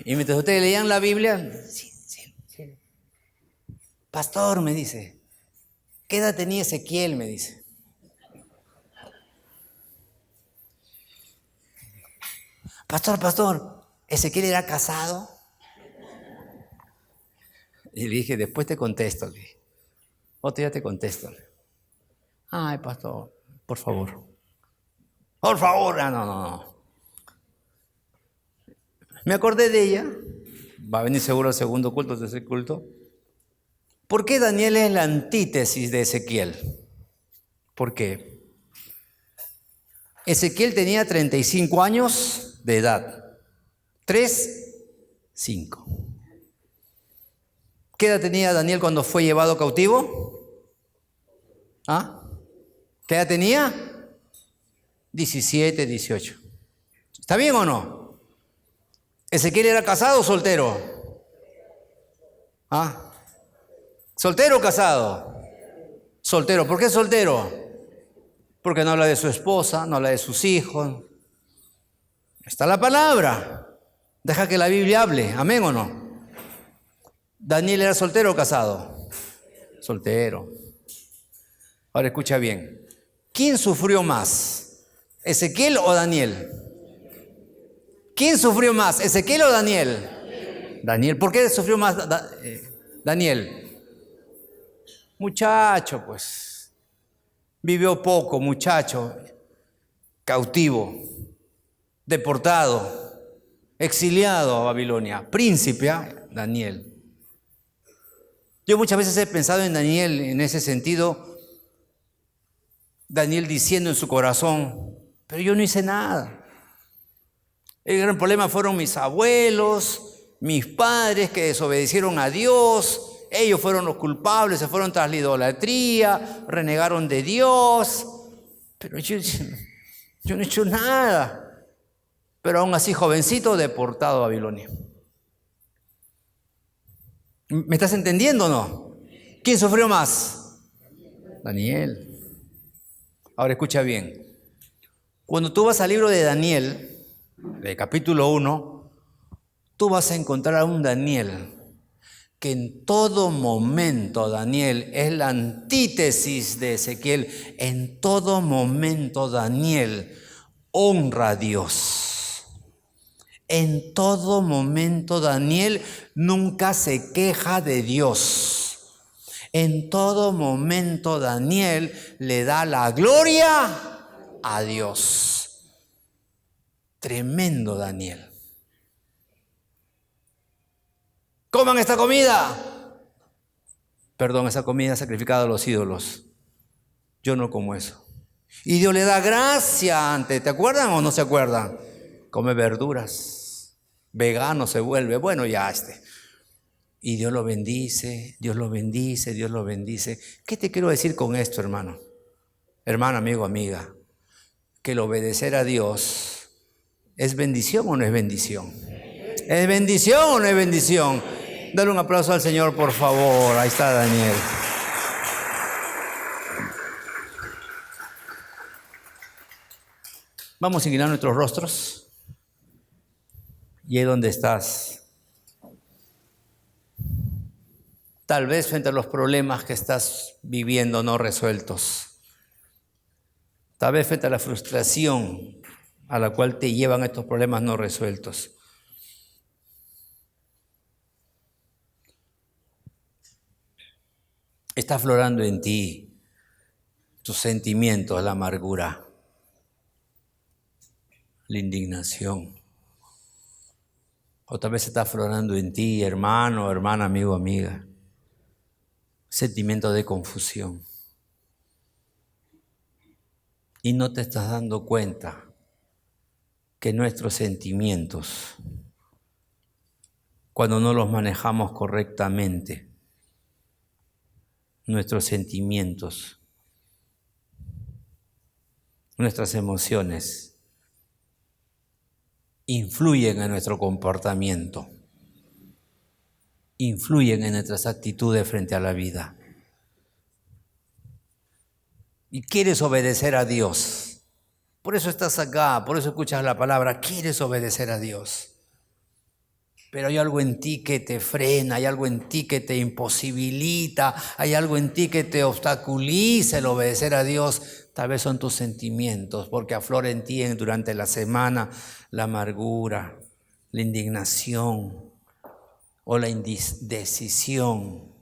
Y mientras ustedes leían la Biblia, sí. Pastor, me dice, ¿qué edad tenía Ezequiel? Me dice. Pastor, ¿Ezequiel era casado? Y le dije, después te contesto. Le dije, otro día te contesto. Ay, pastor, por favor. Por favor, no. Me acordé de ella. Va a venir seguro el segundo culto, el tercer culto. ¿Por qué Daniel es la antítesis de Ezequiel? ¿Por qué? Ezequiel tenía 35 años de edad. 5. ¿Qué edad tenía Daniel cuando fue llevado cautivo? ¿Qué edad tenía? 17, 18. ¿Está bien o no? ¿Ezequiel era casado o soltero? ¿Soltero o casado? Soltero. ¿Por qué soltero? Porque no habla de su esposa, no habla de sus hijos. Está la palabra. Deja que la Biblia hable. ¿Amén o no? ¿Daniel era soltero o casado? Soltero. Ahora escucha bien. ¿Quién sufrió más? ¿Ezequiel o Daniel? ¿Quién sufrió más? ¿Ezequiel o Daniel? Daniel. ¿Por qué sufrió más Daniel? Muchacho, pues. Vivió poco, muchacho. Cautivo. Deportado. Exiliado a Babilonia. Príncipe, Daniel. Yo muchas veces he pensado en Daniel en ese sentido. Daniel diciendo en su corazón, pero yo no hice nada. El gran problema fueron mis abuelos, mis padres que desobedecieron a Dios. Ellos fueron los culpables, se fueron tras la idolatría, renegaron de Dios. Pero yo no he hecho nada. Pero aún así, jovencito, deportado a Babilonia. ¿Me estás entendiendo o no? ¿Quién sufrió más? Daniel. Ahora escucha bien. Cuando tú vas al libro de Daniel, de capítulo 1, tú vas a encontrar a un Daniel que en todo momento, Daniel, es la antítesis de Ezequiel. En todo momento, Daniel honra a Dios. En todo momento, Daniel nunca se queja de Dios. En todo momento, Daniel le da la gloria a Dios. Tremendo Daniel. Coman esta comida. Perdón, esa comida sacrificada a los ídolos. Yo no como eso. Y Dios le da gracia antes. ¿Te acuerdan o no se acuerdan? Come verduras. Vegano se vuelve. Bueno, ya Y Dios lo bendice, Dios lo bendice, Dios lo bendice. ¿Qué te quiero decir con esto, hermano? Hermano, amigo, amiga. Que el obedecer a Dios, ¿es bendición o no es bendición? ¿Es bendición o no es bendición? Dale un aplauso al Señor, por favor. Ahí está Daniel. Vamos a inclinar nuestros rostros. Y ahí donde estás, tal vez frente a los problemas que estás viviendo no resueltos, tal vez frente a la frustración a la cual te llevan estos problemas no resueltos. Está aflorando en ti tus sentimientos, la amargura, la indignación. O tal vez está aflorando en ti, hermano, hermana, amigo, amiga, sentimiento de confusión. Y no te estás dando cuenta que nuestros sentimientos, cuando no los manejamos correctamente, nuestros sentimientos, nuestras emociones, influyen en nuestro comportamiento, influyen en nuestras actitudes frente a la vida. Y quieres obedecer a Dios. Por eso estás acá, por eso escuchas la palabra, quieres obedecer a Dios. Pero hay algo en ti que te frena, hay algo en ti que te imposibilita, hay algo en ti que te obstaculiza el obedecer a Dios. Tal vez son tus sentimientos, porque aflora en ti durante la semana la amargura, la indignación o la indecisión.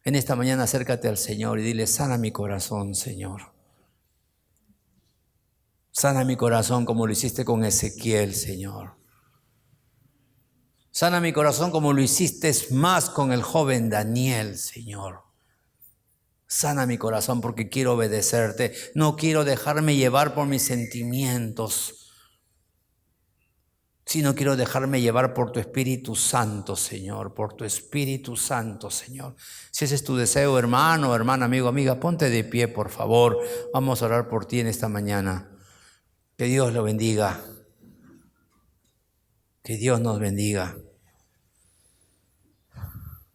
En esta mañana acércate al Señor y dile: sana mi corazón, Señor. Sana mi corazón como lo hiciste con Ezequiel, Señor. Sana mi corazón como lo hiciste más con el joven Daniel, Señor. Sana mi corazón porque quiero obedecerte. No quiero dejarme llevar por mis sentimientos, sino quiero dejarme llevar por tu Espíritu Santo, Señor. Por tu Espíritu Santo, Señor. Si ese es tu deseo, hermano, hermana, amigo, amiga, ponte de pie, por favor. Vamos a orar por ti en esta mañana. Que Dios lo bendiga. Que Dios nos bendiga.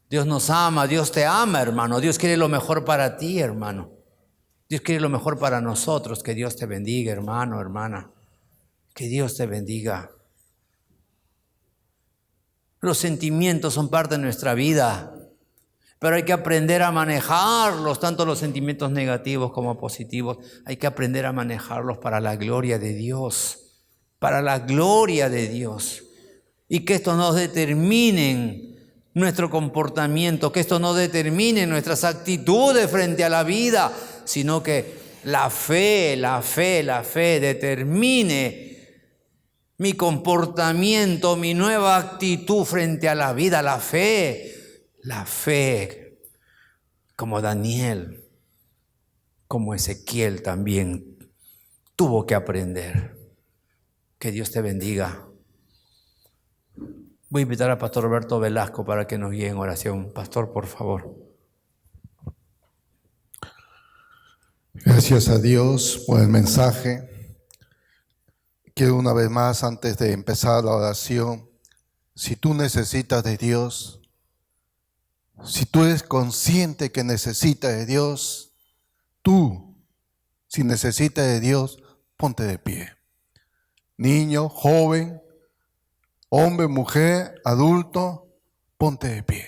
Dios nos ama, Dios te ama, hermano. Dios quiere lo mejor para ti, hermano. Dios quiere lo mejor para nosotros. Que Dios te bendiga, hermano, hermana. Que Dios te bendiga. Los sentimientos son parte de nuestra vida, pero hay que aprender a manejarlos, tanto los sentimientos negativos como positivos. Hay que aprender a manejarlos para la gloria de Dios, para la gloria de Dios. Y que esto no determine nuestro comportamiento, que esto no determine nuestras actitudes frente a la vida, sino que la fe determine mi comportamiento, mi nueva actitud frente a la vida. La fe, como Daniel, como Ezequiel también tuvo que aprender. Que Dios te bendiga. Voy a invitar al pastor Roberto Velasco para que nos guíe en oración. Pastor, por favor. Gracias a Dios por el mensaje. Quiero una vez más, antes de empezar la oración, si tú necesitas de Dios, si tú eres consciente que necesitas de Dios, si necesitas de Dios, ponte de pie. Niño, joven, hombre, mujer, adulto, ponte de pie.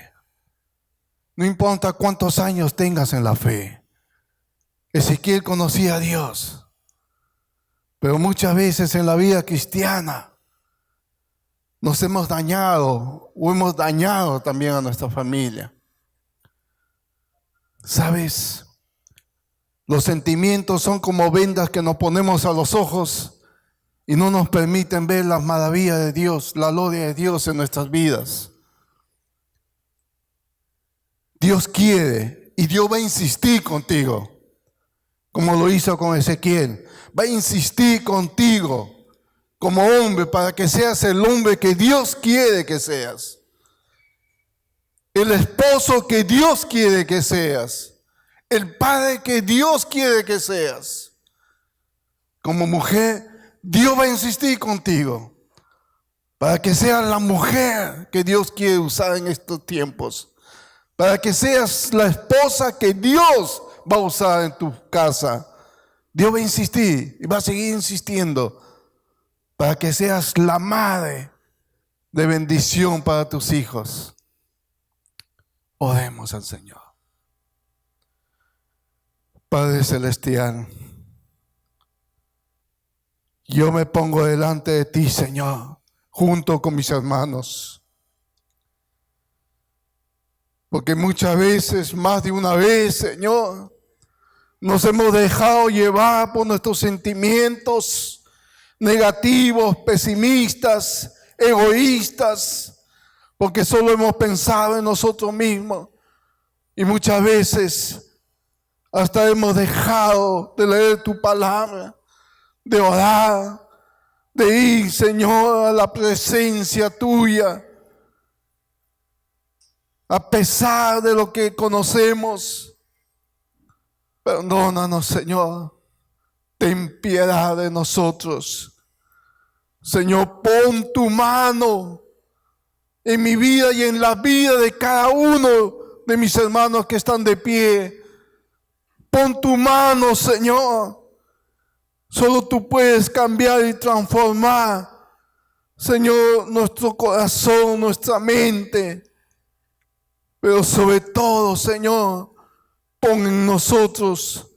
No importa cuántos años tengas en la fe. Ezequiel conocía a Dios. Pero muchas veces en la vida cristiana nos hemos dañado o hemos dañado también a nuestra familia. ¿Sabes? Los sentimientos son como vendas que nos ponemos a los ojos y no nos permiten ver las maravillas de Dios, la gloria de Dios en nuestras vidas. Dios quiere y Dios va a insistir contigo, como lo hizo con Ezequiel. Va a insistir contigo como hombre para que seas el hombre que Dios quiere que seas. El esposo que Dios quiere que seas. El padre que Dios quiere que seas. Como mujer, Dios va a insistir contigo para que seas la mujer que Dios quiere usar en estos tiempos. Para que seas la esposa que Dios va a usar en tu casa. Dios va a insistir y va a seguir insistiendo para que seas la madre de bendición para tus hijos. Oremos al Señor. Padre Celestial, yo me pongo delante de ti, Señor, junto con mis hermanos. Porque muchas veces, más de una vez, Señor, nos hemos dejado llevar por nuestros sentimientos negativos, pesimistas, egoístas, porque solo hemos pensado en nosotros mismos. Y muchas veces hasta hemos dejado de leer tu palabra, de orar, de ir, Señor, a la presencia tuya. A pesar de lo que conocemos, perdónanos, Señor. Ten piedad de nosotros. Señor, pon tu mano en mi vida y en la vida de cada uno de mis hermanos que están de pie. Pon tu mano, Señor. Solo tú puedes cambiar y transformar, Señor, nuestro corazón, nuestra mente. Pero sobre todo, Señor, pon en nosotros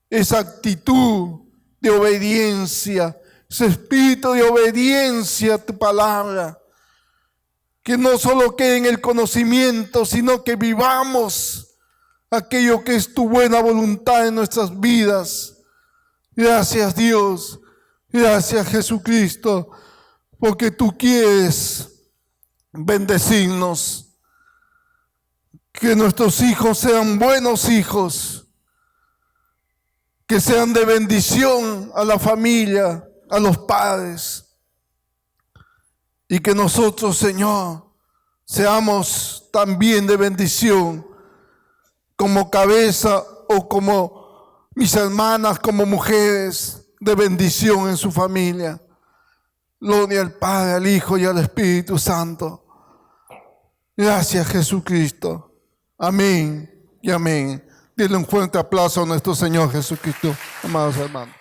esa actitud de obediencia, ese espíritu de obediencia a tu palabra. Que no solo quede en el conocimiento, sino que vivamos aquello que es tu buena voluntad en nuestras vidas. Gracias, Dios. Gracias, Jesucristo, porque tú quieres bendecirnos. Que nuestros hijos sean buenos hijos, que sean de bendición a la familia, a los padres. Y que nosotros, Señor, seamos también de bendición como cabeza o como mis hermanas, como mujeres de bendición en su familia. Gloria al Padre, al Hijo y al Espíritu Santo. Gracias, Jesucristo. Amén y amén. Dile un fuerte aplauso a nuestro Señor Jesucristo, amados hermanos.